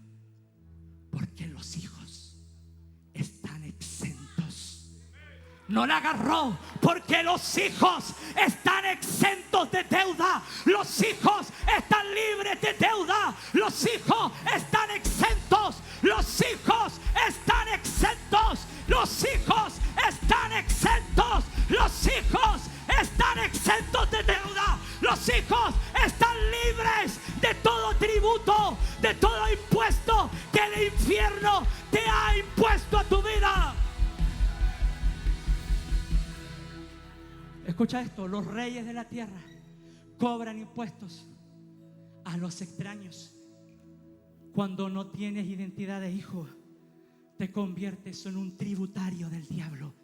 porque los hijos están exentos. No la agarró, porque los hijos están exentos de deuda. Los hijos están libres de deuda. Los hijos están exentos. Los hijos están exentos. Los hijos están exentos. Los hijos están exentos de deuda. Los hijos están libres de todo tributo, de todo impuesto que el infierno te ha impuesto a tu vida. Escucha esto: los reyes de la tierra cobran impuestos a los extraños. Cuando no tienes identidad de hijo, te conviertes en un tributario del diablo.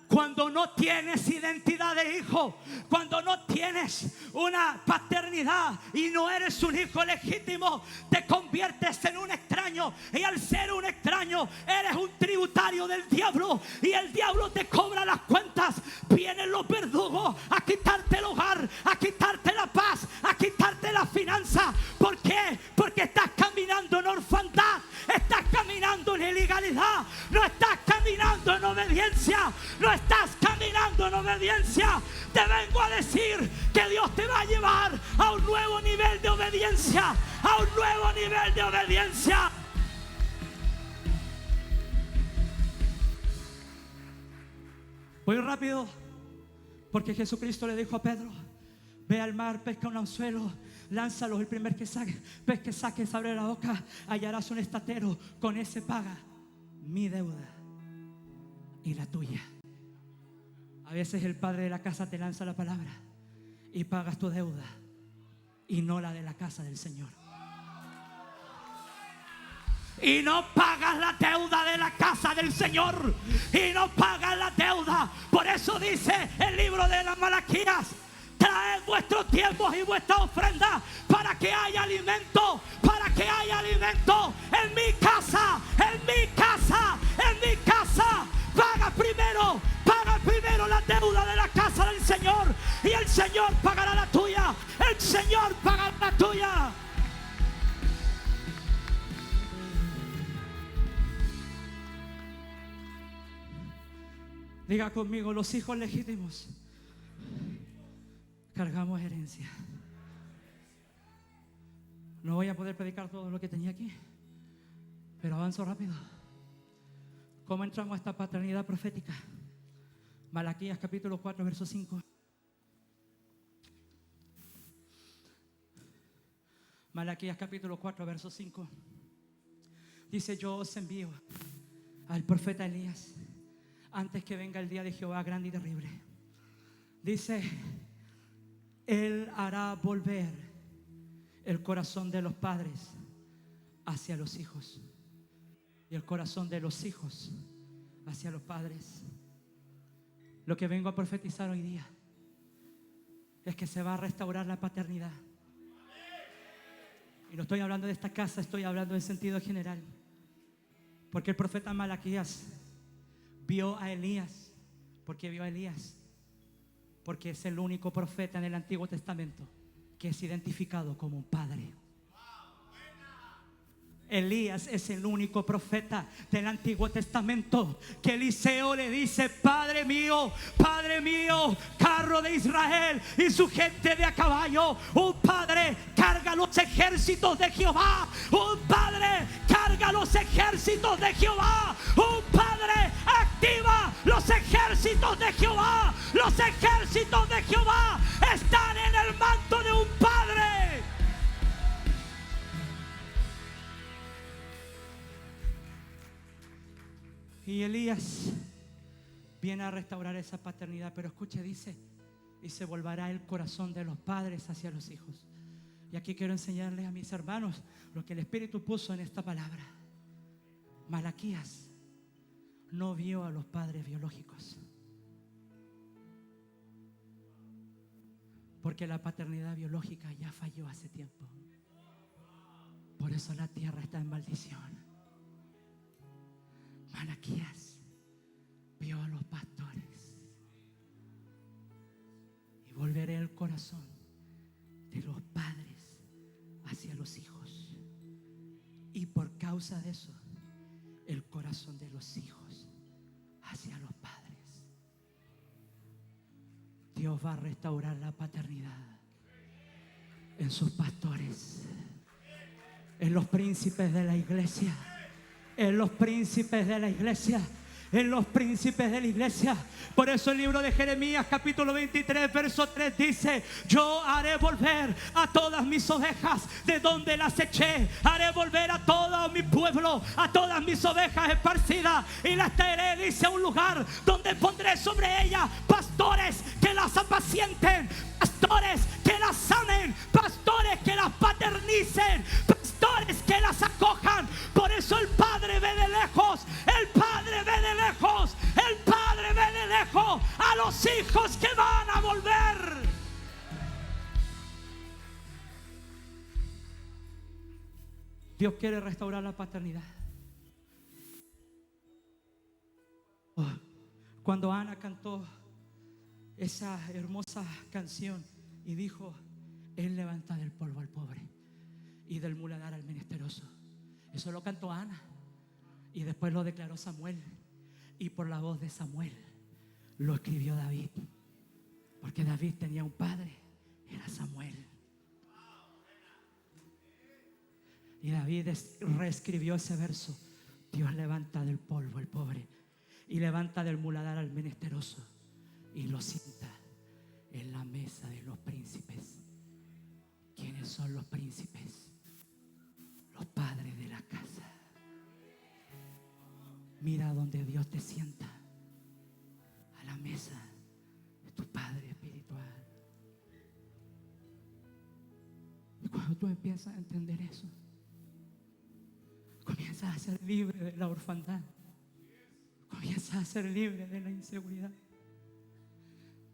Cuando no tienes identidad de hijo, cuando no tienes una paternidad y no eres un hijo legítimo, te conviertes en un extraño. Y al ser un extraño, eres un tributario del diablo. Y el diablo te cobra las cuentas. Vienen los verdugos a quitarte el hogar, a quitarte la paz, a quitarte la finanza. ¿Por qué? Porque estás caminando en orfandad, estás caminando en ilegalidad, no estás caminando en obediencia, no estás caminando en obediencia. Te vengo a decir que Dios te va a llevar a un nuevo nivel de obediencia, a un nuevo nivel de obediencia. Voy rápido, porque Jesucristo le dijo a Pedro: ve al mar, pesca un anzuelo, lánzalo, el primer pez que saques, abre la boca, hallarás un estatero, con ese paga mi deuda y la tuya. A veces el padre de la casa te lanza la palabra y pagas tu deuda y no la de la casa del Señor. Y no pagas la deuda de la casa del Señor. Y no pagas la deuda. Por eso dice el libro de las Malaquías: traed vuestros diezmos y vuestra ofrenda para que haya alimento, para que haya alimento en mi casa, en mi casa, en mi casa. Paga primero la deuda de la casa del Señor y el Señor pagará la tuya. El Señor pagará la tuya. Diga conmigo: los hijos legítimos cargamos herencia. No voy a poder predicar todo lo que tenía aquí, pero avanzo rápido. ¿Cómo entramos a esta paternidad profética? Malaquías capítulo 4, verso 5. Malaquías capítulo 4, verso 5. Dice: yo os envío al profeta Elías antes que venga el día de Jehová grande y terrible. Dice: él hará volver el corazón de los padres hacia los hijos y el corazón de los hijos hacia los padres. Lo que vengo a profetizar hoy día es que se va a restaurar la paternidad. Y no estoy hablando de esta casa, estoy hablando en sentido general. Porque el profeta Malaquías vio a Elías. ¿Por qué vio a Elías? Porque es el único profeta en el Antiguo Testamento que es identificado como un padre. Elías es el único profeta del Antiguo Testamento que Eliseo le dice: Padre mío, carro de Israel y su gente de a caballo. Un padre carga los ejércitos de Jehová. Un padre carga los ejércitos de Jehová. Un padre activa los ejércitos de Jehová. Los ejércitos de Jehová están en el manto de un padre. Y Elías viene a restaurar esa paternidad. Pero escuche, dice: y se volverá el corazón de los padres hacia los hijos. Y aquí quiero enseñarles a mis hermanos lo que el Espíritu puso en esta palabra. Malaquías no vio a los padres biológicos, porque la paternidad biológica ya falló hace tiempo. Por eso la tierra está en maldición. Malaquías vio a los pastores. Y volveré el corazón de los padres hacia los hijos. Y por causa de eso, el corazón de los hijos hacia los padres. Dios va a restaurar la paternidad en sus pastores, en los príncipes de la iglesia. En los príncipes de la iglesia. En los príncipes de la iglesia. Por eso el libro de Jeremías capítulo 23 verso 3 dice: yo haré volver a todas mis ovejas de donde las eché. Haré volver a todo mi pueblo, a todas mis ovejas esparcidas, y las traeré, dice, a un lugar donde pondré sobre ellas pastores que las apacienten, pastores que las amen, pastores que las paternicen, pastores que las acojan. Por eso el Padre ve de lejos, el Padre ve de lejos, el Padre ve de lejos a los hijos que van a volver. Dios quiere restaurar la paternidad. Cuando Ana cantó esa hermosa canción y dijo: Él levanta del polvo al pobre y del muladar al menesteroso. Eso lo cantó Ana, y después lo declaró Samuel, y por la voz de Samuel lo escribió David, porque David tenía un padre, era Samuel. Y David reescribió ese verso: Dios levanta del polvo al pobre y levanta del muladar al menesteroso y lo sienta en la mesa de los príncipes. ¿Quiénes son los príncipes? Los padres de la casa. Mira donde Dios te sienta, a la mesa de tu Padre espiritual. Y cuando tú empiezas a entender eso, comienzas a ser libre de la orfandad, comienzas a ser libre de la inseguridad.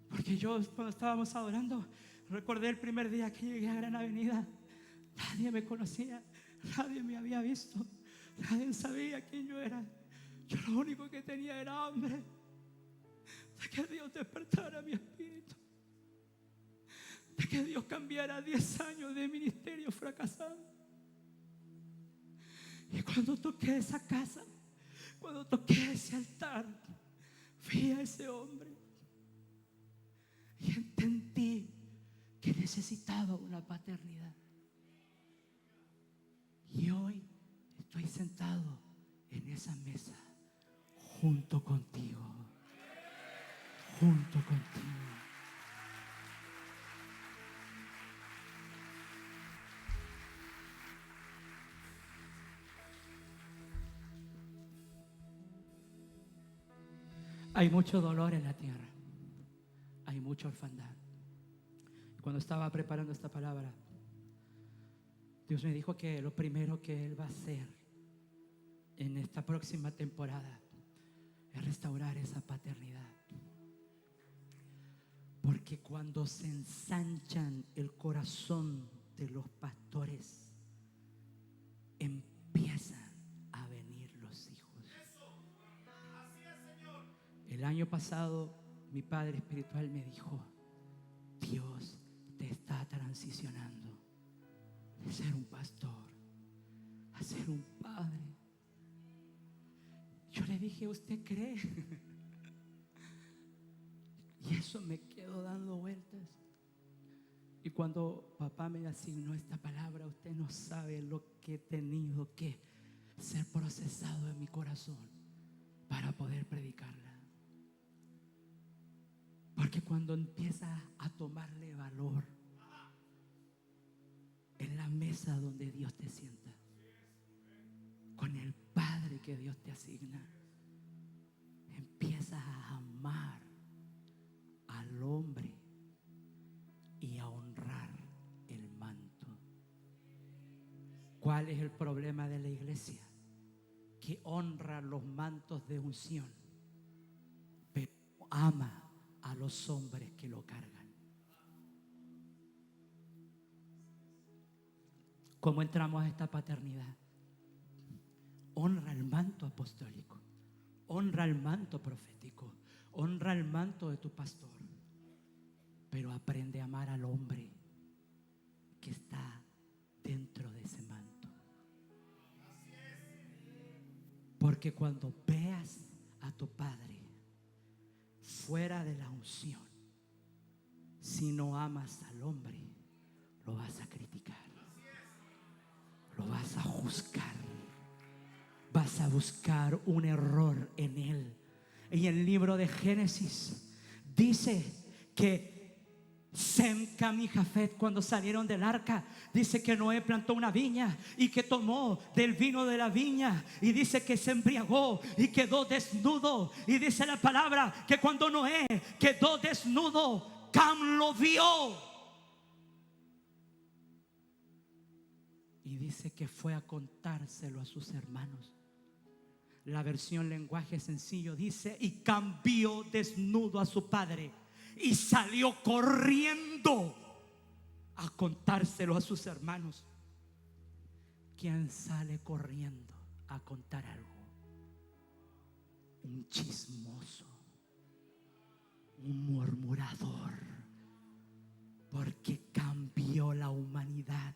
Porque yo, cuando estábamos adorando, recordé el primer día que llegué a Gran Avenida. Nadie me conocía, nadie me había visto, nadie sabía quién yo era. Yo lo único que tenía era hambre de que Dios despertara mi espíritu, de que Dios cambiara 10 años de ministerio fracasado. Y cuando toqué esa casa, cuando toqué ese altar, vi a ese hombre y entendí que necesitaba una paternidad. Y hoy estoy sentado en esa mesa junto contigo, junto contigo. Hay mucho dolor en la tierra, hay mucha orfandad. Cuando estaba preparando esta palabra, Dios me dijo que lo primero que Él va a hacer en esta próxima temporada es restaurar esa paternidad. Porque cuando se ensanchan el corazón de los pastores, empiezan a venir los hijos. El año pasado mi padre espiritual me dijo: Dios te está transicionando de ser un pastor a ser un padre. Yo le dije: ¿usted cree? Y eso me quedó dando vueltas. Y cuando papá me asignó esta palabra, usted no sabe lo que he tenido que ser procesado en mi corazón para poder predicarla. Porque cuando empieza a tomarle valor en la mesa donde Dios te sienta, con el Padre que Dios te asigna, empiezas a amar al hombre y a honrar el manto. ¿Cuál es el problema de la iglesia? Que honra los mantos de unción, pero ama a los hombres que lo cargan. ¿Cómo entramos a esta paternidad? Honra el manto apostólico, honra el manto profético, honra el manto de tu pastor, pero aprende a amar al hombre que está dentro de ese manto. Porque cuando veas a tu padre fuera de la unción, si no amas al hombre, lo vas a criticar, lo vas a juzgar, vas a buscar un error en él. En el libro de Génesis dice que Sem, Cam y Jafet, cuando salieron del arca, dice que Noé plantó una viña y que tomó del vino de la viña, y dice que se embriagó y quedó desnudo. Y dice la palabra que cuando Noé quedó desnudo, Cam lo vio y dice que fue a contárselo a sus hermanos. La versión lenguaje sencillo dice: y cambió desnudo a su padre y salió corriendo a contárselo a sus hermanos. ¿Quién sale corriendo a contar algo? Un chismoso, un murmurador. Porque cambió la humanidad,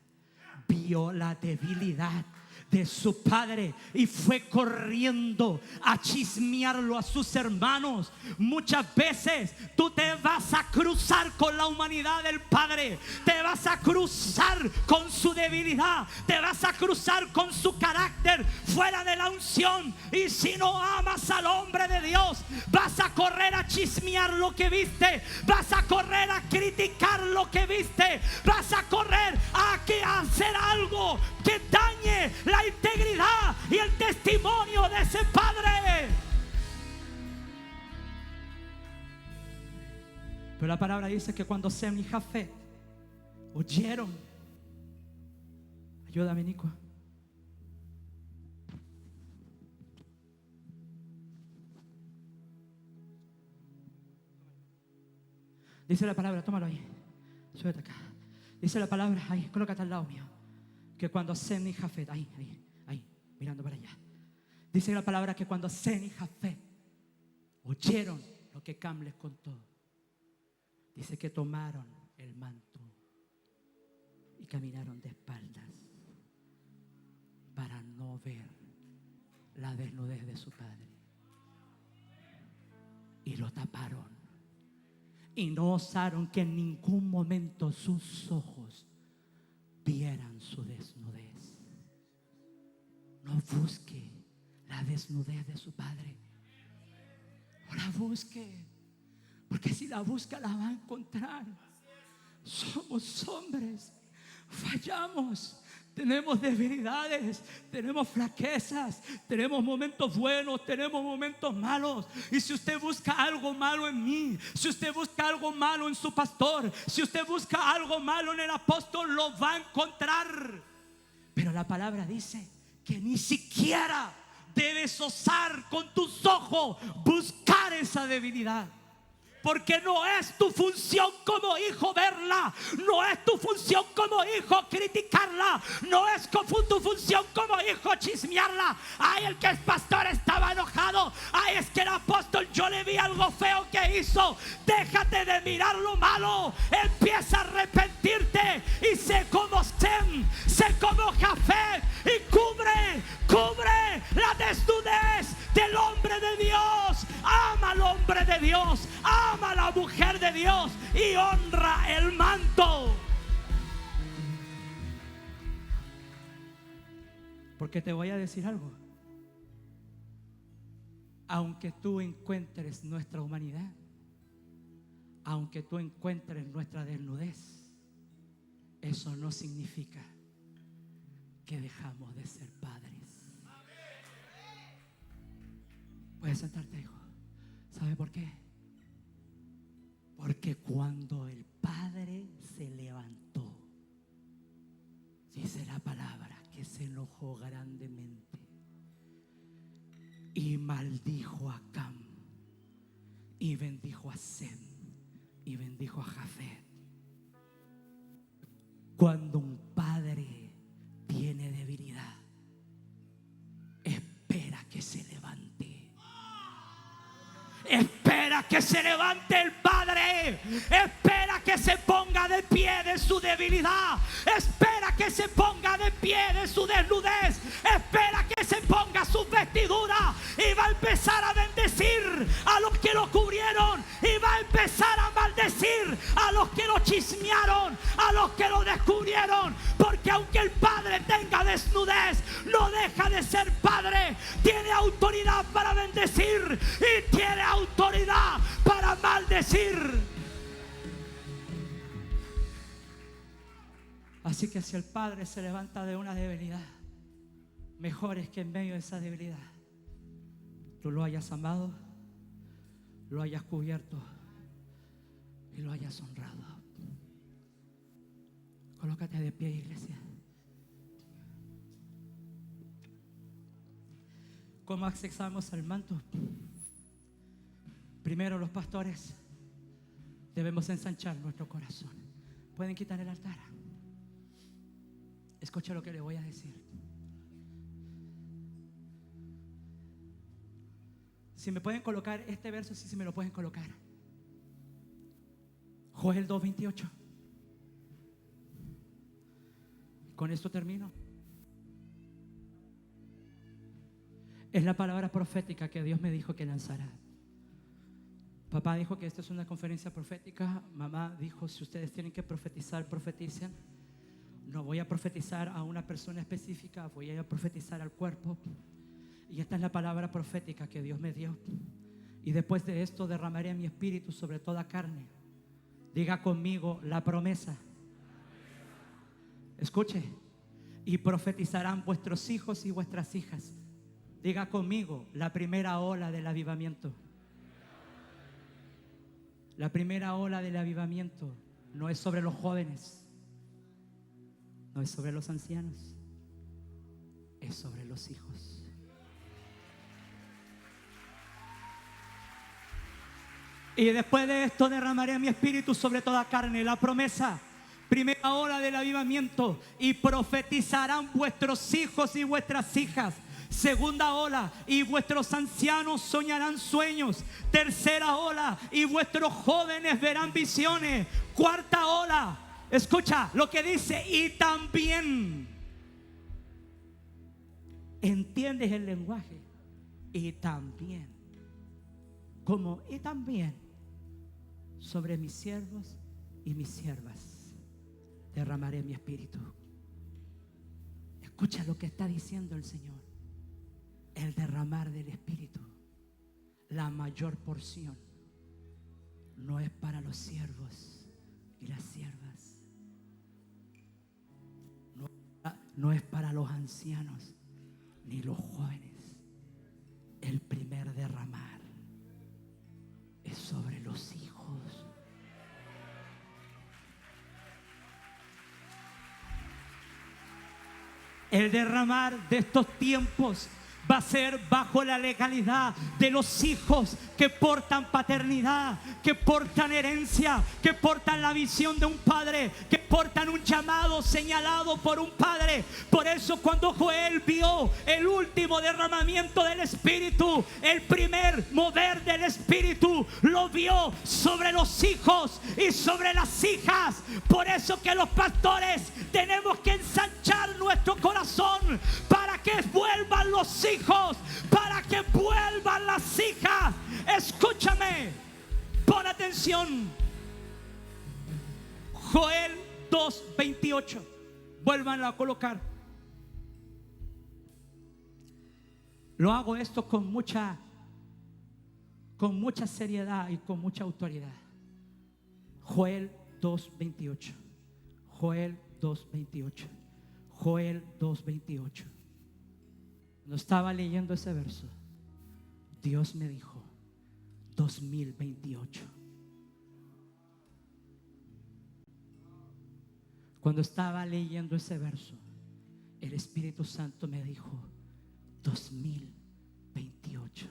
vio la debilidad de su padre y fue corriendo a chismearlo a sus hermanos. Muchas veces tú te vas a cruzar con la humanidad del padre, te vas a cruzar con su debilidad, te vas a cruzar con su carácter fuera de la unción. Y si no amas al hombre de Dios, vas a correr a chismear lo que viste, vas a correr a criticar lo que viste, vas a correr a hacer algo que dañe la integridad y el testimonio de ese padre. Pero la palabra dice que cuando Sem y Jafet oyeron, ayúdame Nico, dice la palabra, tómalo ahí, súbete acá. Dice la palabra, ahí, colócate al lado mío, que cuando Sem y Jafet, ahí, mirando para allá, dice la palabra que cuando Sem y Jafet oyeron lo que Cam les contó, dice que tomaron el manto y caminaron de espaldas para no ver la desnudez de su padre, y lo taparon. Y no osaron que en ningún momento sus ojos vieran su desnudez. No busque la desnudez de su padre, no la busque, porque si la busca la va a encontrar. Somos hombres, fallamos, tenemos debilidades, tenemos flaquezas, tenemos momentos buenos, tenemos momentos malos. Y si usted busca algo malo en mí, si usted busca algo malo en su pastor, si usted busca algo malo en el apóstol, lo va a encontrar. Pero la palabra dice que ni siquiera debes osar con tus ojos buscar esa debilidad, porque no es tu función como hijo verla, no es tu función como hijo criticarla, no es tu función como hijo chismearla. Ay, el que es pastor estaba enojado. Ay, es que el apóstol, yo le vi algo feo que hizo. Déjate de mirar lo malo, empieza a arrepentirte y sé como Sem, sé como Jafet y cubre la desnudez del hombre de Dios. Ama al hombre de Dios, ama a la mujer de Dios y honra el manto. Porque te voy a decir algo. Aunque tú encuentres nuestra humanidad, aunque tú encuentres nuestra desnudez, eso no significa que dejamos de ser padres. Puedes sentarte, hijo. ¿Sabe por qué? Porque cuando el Padre se levantó, dice la palabra que se enojó grandemente y maldijo a Cam y bendijo a Sem y bendijo a Jafet. Cuando un padre tiene debilidad, espera que se levante. Espera que se levante el padre. Espera que se ponga de pie de su debilidad. Espera que se ponga de pie de su desnudez. Espera que se ponga su vestidura y va a empezar a bendecir a los que lo cubrieron y va a empezar a maldecir a los que lo chismearon, a los que lo descubrieron. Porque aunque el padre tenga desnudez, no deja de ser padre. Tiene autoridad para bendecir y tiene autoridad para maldecir. Así que si el padre se levanta de una debilidad, mejor es que en medio de esa debilidad tú lo hayas amado, lo hayas cubierto y lo hayas honrado. Colócate de pie, iglesia. ¿Cómo accesamos al manto? Primero, los pastores debemos ensanchar nuestro corazón. Pueden quitar el altar. Escucha lo que le voy a decir. Si me pueden colocar este verso, sí, me lo pueden colocar. Joel 2:28. Con esto termino. Es la palabra profética que Dios me dijo que lanzara. Papá dijo que esta es una conferencia profética. Mamá dijo, si ustedes tienen que profetizar, profeticen. No voy a profetizar a una persona específica, voy a profetizar al cuerpo. Y esta es la palabra profética que Dios me dio. Y después de esto derramaré mi espíritu sobre toda carne. Diga conmigo la promesa. Escuche. Y profetizarán vuestros hijos y vuestras hijas. Diga conmigo la primera ola del avivamiento. La primera ola del avivamiento no es sobre los jóvenes, no es sobre los ancianos, es sobre los hijos. Y después de esto derramaré mi espíritu sobre toda carne. La promesa, primera ola del avivamiento, y profetizarán vuestros hijos y vuestras hijas. Segunda ola, y vuestros ancianos soñarán sueños. Tercera ola, y vuestros jóvenes verán visiones. Cuarta ola, escucha lo que dice, y también, ¿entiendes el lenguaje? Y también, como y también, sobre mis siervos y mis siervas derramaré mi espíritu. Escucha lo que está diciendo el Señor. El derramar del espíritu, la mayor porción, no es para los siervos y las siervas, no es para los ancianos ni los jóvenes. El primer derramar es sobre los hijos. El derramar de estos tiempos va a ser bajo la legalidad de los hijos que portan paternidad, que portan herencia, que portan la visión de un padre, que portan un llamado señalado por un padre. Por eso cuando Joel vio el último derramamiento del Espíritu, el primer mover del Espíritu, lo vio sobre los hijos y sobre las hijas. Por eso que los pastores tenemos que ensanchar nuestro corazón para que vuelvan los hijos, para que vuelvan las hijas. Escúchame, pon atención. Joel 2:28. Vuélvanlo a colocar. Lo hago esto con mucha seriedad y con mucha autoridad. Joel 2:28. Joel 2:28. Joel 2:28. Cuando estaba leyendo ese verso, Dios me dijo 2028. Cuando estaba leyendo ese verso, el Espíritu Santo me dijo 2028.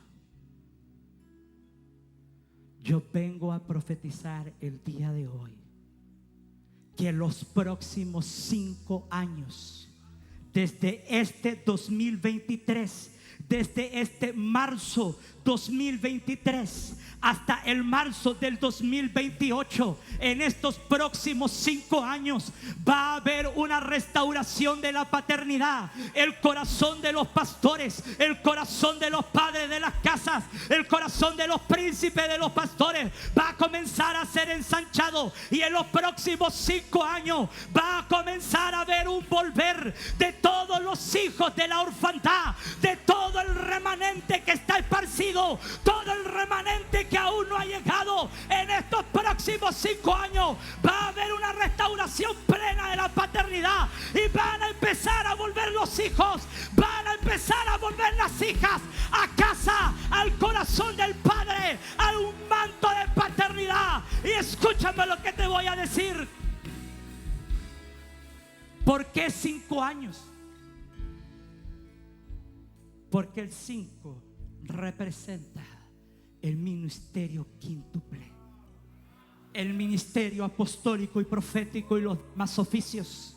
Yo vengo a profetizar el día de hoy que los próximos 5 años, desde este 2023, desde este marzo 2023 hasta el marzo del 2028, en estos próximos 5 años va a haber una restauración de la paternidad. El corazón de los pastores, el corazón de los padres de las casas, el corazón de los príncipes de los pastores va a comenzar a ser ensanchado, y en los próximos 5 años va a comenzar a haber un volver de todos los hijos de la orfandad, de todo el remanente que está esparcido, todo el remanente que aún no ha llegado. En estos próximos 5 años va a haber una restauración plena de la paternidad, y van a empezar a volver los hijos, van a empezar a volver las hijas a casa, al corazón del padre, a un manto de paternidad. Y escúchame lo que te voy a decir. ¿Por qué 5 años? Porque el 5 representa el ministerio quíntuple, el ministerio apostólico y profético y los demás oficios.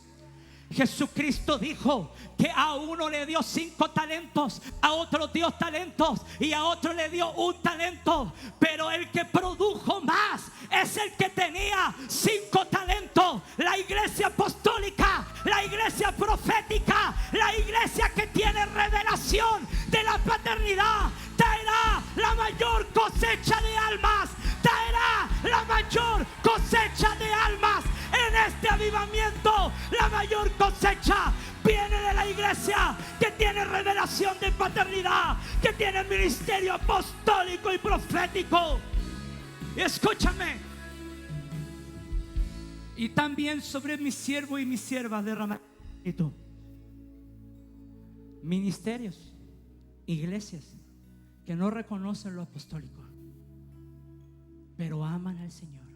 Jesucristo dijo que a uno le dio 5 talentos, a otro dio talentos y a otro le dio 1 talento. Pero el que produjo más es el que tenía 5 talentos. La iglesia apostólica, la iglesia profética, la iglesia que tiene revelación de la paternidad, traerá la mayor cosecha de almas, traerá la mayor cosecha de almas. En este avivamiento, la mayor cosecha viene de la iglesia que tiene revelación de paternidad, que tiene ministerio apostólico y profético. Escúchame. Y también sobre mis siervos y mis siervas derramaré ministerios, iglesias que no reconocen lo apostólico, pero aman al Señor.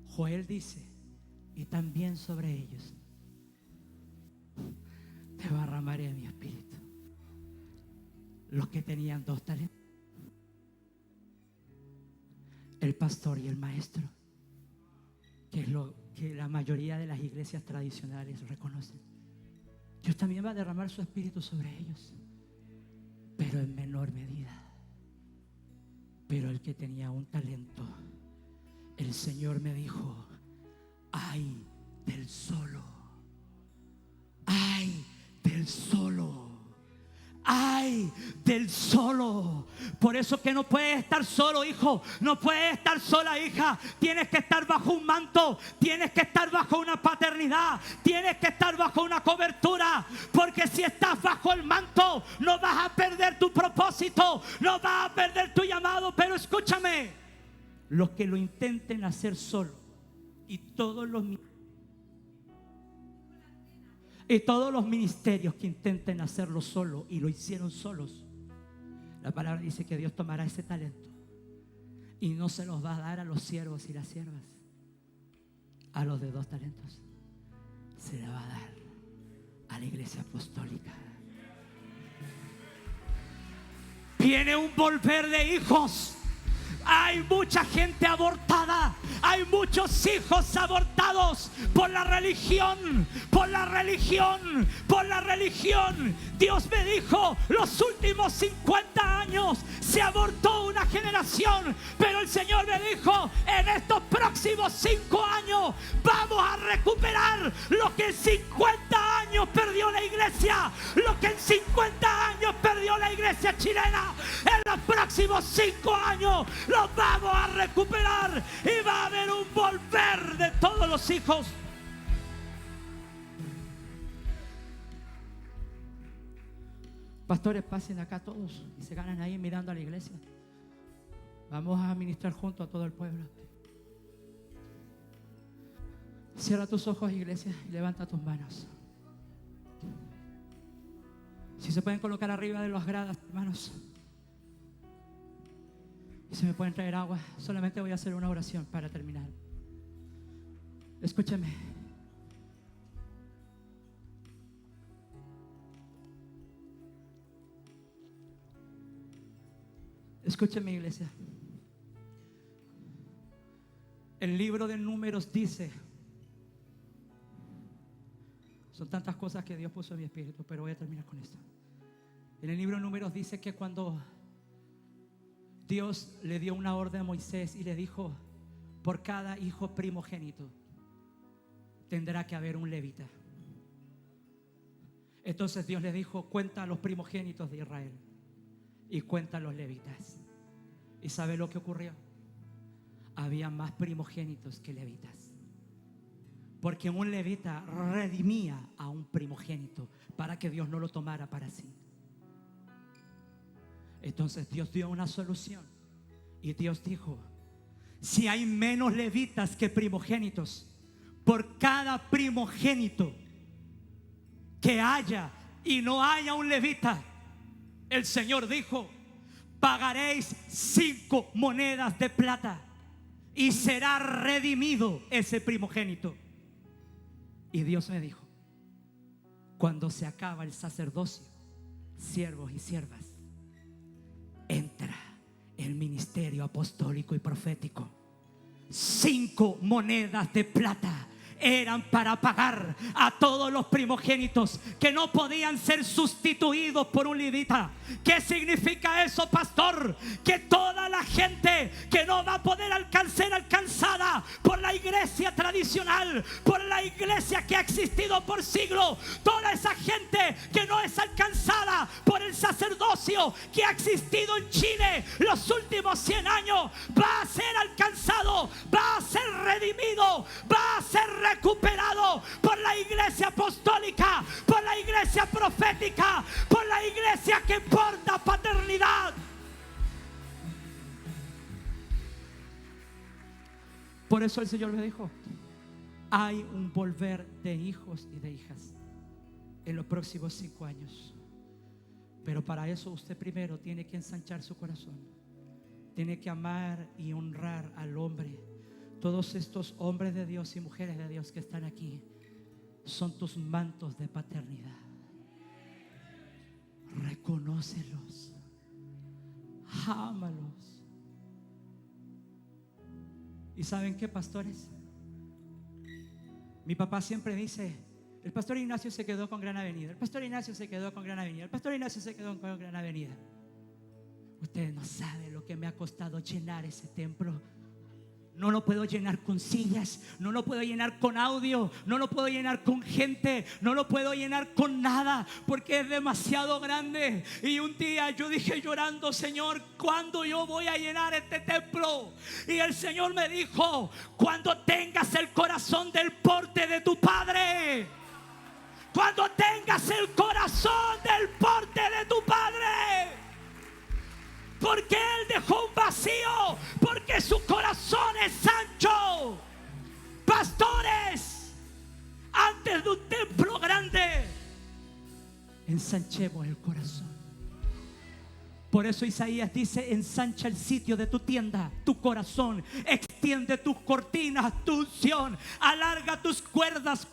Joel dice, y también sobre ellos derramaré mi espíritu. Los que tenían 2 talentos, el pastor y el maestro, que es lo que la mayoría de las iglesias tradicionales reconocen. Dios también va a derramar su espíritu sobre ellos, pero en menor medida. Pero el que tenía 1 talento, el Señor me dijo, ay del solo, ay del solo, ay del solo. Por eso que no puedes estar solo, hijo, no puedes estar sola, hija. Tienes que estar bajo un manto, tienes que estar bajo una paternidad, tienes que estar bajo una cobertura, porque si estás bajo el manto no vas a perder tu propósito, no vas a perder tu llamado. Pero escúchame, los que lo intenten hacer solo, y todos los ministerios que intenten hacerlo solo y lo hicieron solos, la palabra dice que Dios tomará ese talento y no se los va a dar a los siervos y las siervas, a los de 2 talentos, se la va a dar a la iglesia apostólica. Viene un volver de hijos. Hay mucha gente abortada. Hay muchos hijos abortados por la religión, por la religión, por la religión. Dios me dijo, los últimos 50 años se abortó una generación, pero el Señor me dijo, en estos próximos 5 años vamos a recuperar lo que en 50 años perdió la iglesia, lo que en 50 años perdió la iglesia chilena. En los próximos 5 años lo vamos a recuperar y va a haber un volver de todos los hijos. Pastores, pasen acá todos y se ganan ahí mirando a la iglesia. Vamos a ministrar junto a todo el pueblo. Cierra tus ojos, iglesia, y levanta tus manos. Si se pueden colocar arriba de las gradas, hermanos. Y si me pueden traer agua, solamente voy a hacer una oración para terminar. Escúchame. Escúchame, iglesia. El libro de Números dice, son tantas cosas que Dios puso en mi espíritu, pero voy a terminar con esto. En el libro de Números dice que cuando Dios le dio una orden a Moisés y le dijo, por cada hijo primogénito tendrá que haber un levita. Entonces Dios le dijo, cuenta a los primogénitos de Israel y cuenta a los levitas. ¿Y sabe lo que ocurrió? Había más primogénitos que levitas, porque un levita redimía a un primogénito para que Dios no lo tomara para sí. Entonces Dios dio una solución y Dios dijo, si hay menos levitas que primogénitos, por cada primogénito que haya y no haya un levita, el Señor dijo, pagaréis 5 monedas de plata y será redimido ese primogénito. Y Dios me dijo, cuando se acaba el sacerdocio, siervos y siervas, entra el ministerio apostólico y profético. 5 monedas de plata eran para pagar a todos los primogénitos que no podían ser sustituidos por un levita. ¿Qué significa eso, pastor? Que toda la gente que no va a poder ser alcanzada por la iglesia tradicional, por la iglesia que ha existido por siglos, toda esa gente que no es alcanzada por el sacerdocio que ha existido en Chile los últimos 100 años, va a ser alcanzado, va a ser redimido, va a ser recuperado por la iglesia apostólica, por la iglesia profética, por la iglesia que porta paternidad. Por eso el Señor me dijo, hay un volver de hijos y de hijas en los próximos 5 años. Pero para eso usted primero tiene que ensanchar su corazón, tiene que amar y honrar al hombre. Todos estos hombres de Dios y mujeres de Dios que están aquí son tus mantos de paternidad. Reconócelos, ámalos. ¿Y saben qué, pastores? Mi papá siempre dice, el pastor Ignacio se quedó con Gran Avenida, el pastor Ignacio se quedó con Gran Avenida, el pastor Ignacio se quedó con Gran Avenida. Ustedes no saben lo que me ha costado llenar ese templo. No lo puedo llenar con sillas, no lo puedo llenar con audio, no lo puedo llenar con gente, no lo puedo llenar con nada, porque es demasiado grande. Y un día yo dije llorando, Señor, ¿cuándo yo voy a llenar este templo? Y el Señor me dijo, cuando tengas el corazón del porte de tu padre, cuando tengas el corazón del porte de tu padre. Porque Él dejó un vacío, porque su corazón es ancho. Pastores, antes de un templo grande, ensanchemos el corazón. Por eso Isaías dice, ensancha el sitio de tu tienda, tu corazón, extiende tus cortinas, tu unción, alarga tus cuerdas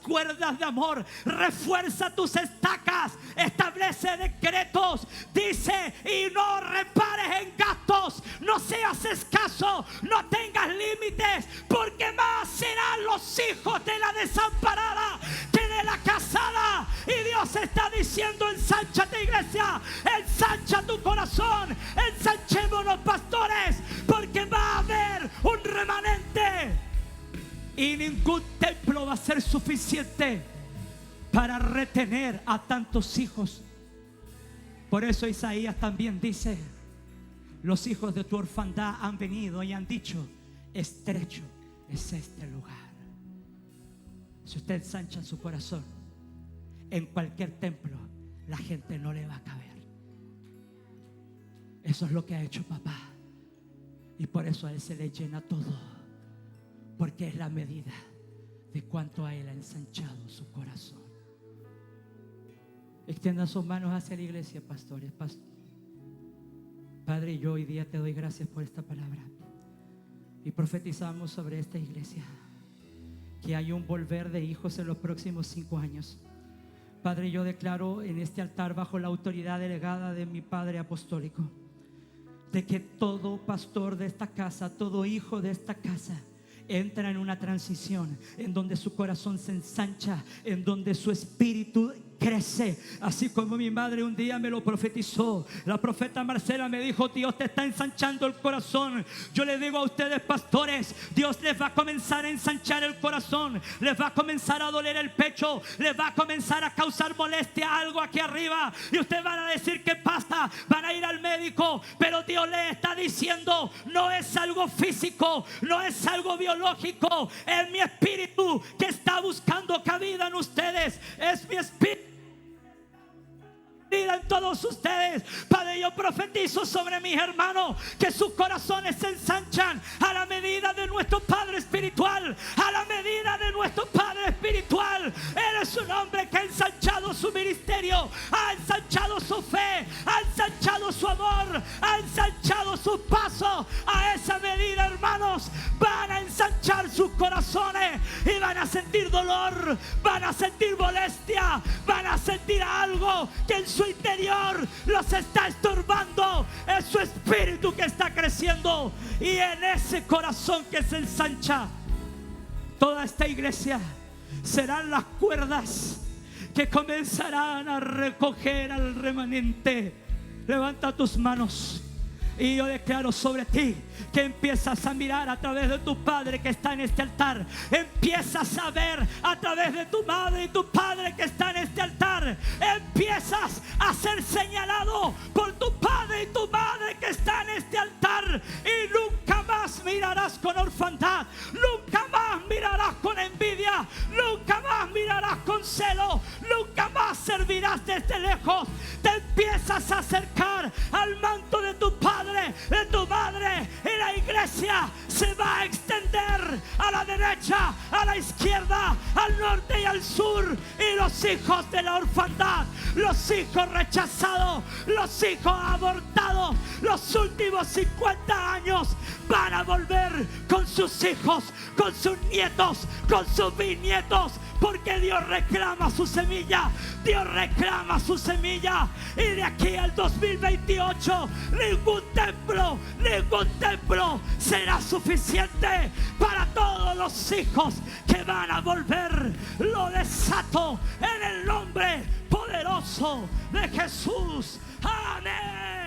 de amor, refuerza tus estacas, establece decretos, dice, y no repares en gastos, no seas escaso, no tengas límites, porque más serán los hijos de la desamparada que de la casada. Y Dios está diciendo: ensánchate, iglesia, ensancha tu corazón, ensanchémonos, pastores, porque va a haber un remanente y ningún templo va a ser suficiente para retener a tantos hijos. Por eso Isaías también dice: los hijos de tu orfandad han venido y han dicho, estrecho es este lugar. Si usted ensancha su corazón, en cualquier templo la gente no le va a caber. Eso es lo que ha hecho papá, y por eso a él se le llena todo, porque es la medida de cuánto a él ha ensanchado su corazón. Extiendan sus manos hacia la iglesia, pastores. Padre, yo hoy día te doy gracias por esta palabra, y profetizamos sobre esta iglesia que hay un volver de hijos en los próximos 5 años. Padre, yo declaro en este altar, bajo la autoridad delegada de mi Padre apostólico, de que todo pastor de esta casa, todo hijo de esta casa, entra en una transición en donde su corazón se ensancha, en donde su espíritu crece, así como mi madre un día me lo profetizó. La profeta Marcela me dijo: Dios te está ensanchando el corazón. Yo le digo a ustedes, pastores, Dios les va a comenzar a ensanchar el corazón, les va a comenzar a doler el pecho, les va a comenzar a causar molestia algo aquí arriba, y ustedes van a decir: ¿qué pasa? Van a ir al médico, pero Dios les está diciendo: no es algo físico, no es algo biológico, es mi espíritu que está buscando cabida en ustedes, es mi espíritu en todos ustedes. Padre, yo profetizo sobre mis hermanos que sus corazones se ensanchan a la medida de nuestro Padre espiritual, a la medida de nuestro Padre espiritual. Él es un hombre que ha ensanchado su ministerio, ha ensanchado su fe, ha ensanchado su amor, ha ensanchado sus pasos. A esa medida, hermanos, van a ensanchar sus corazones y van a sentir dolor, van a sentir molestia, van a sentir algo que en su interior los está estorbando. Es su espíritu que está creciendo, y en ese corazón que se ensancha, toda esta iglesia serán las cuerdas que comenzarán a recoger al remanente. Levanta tus manos y yo declaro sobre ti que empiezas a mirar a través de tu padre que está en este altar. Empiezas a ver a través de tu madre y tu padre que está en este altar. Empiezas a ser señalado por tu padre y tu madre que está en este altar. Y nunca más mirarás con orfandad, nunca más mirarás con envidia, nunca más mirarás con celo, nunca más servirás desde lejos. Te empiezas a acercar al manto de tu padre, de tu madre, y la iglesia se va a extender a la derecha, a la izquierda, al norte y al sur. Y los hijos de la orfandad, los hijos rechazados, los hijos abortados, los últimos 50 años van a volver con sus hijos, con sus nietos, con sus bisnietos, porque Dios reclama su semilla. Dios reclama su semilla. Y de aquí al 2028 ningún templo será suficiente para todos los hijos que van a volver. Lo desato en el nombre poderoso de Jesús. Amén.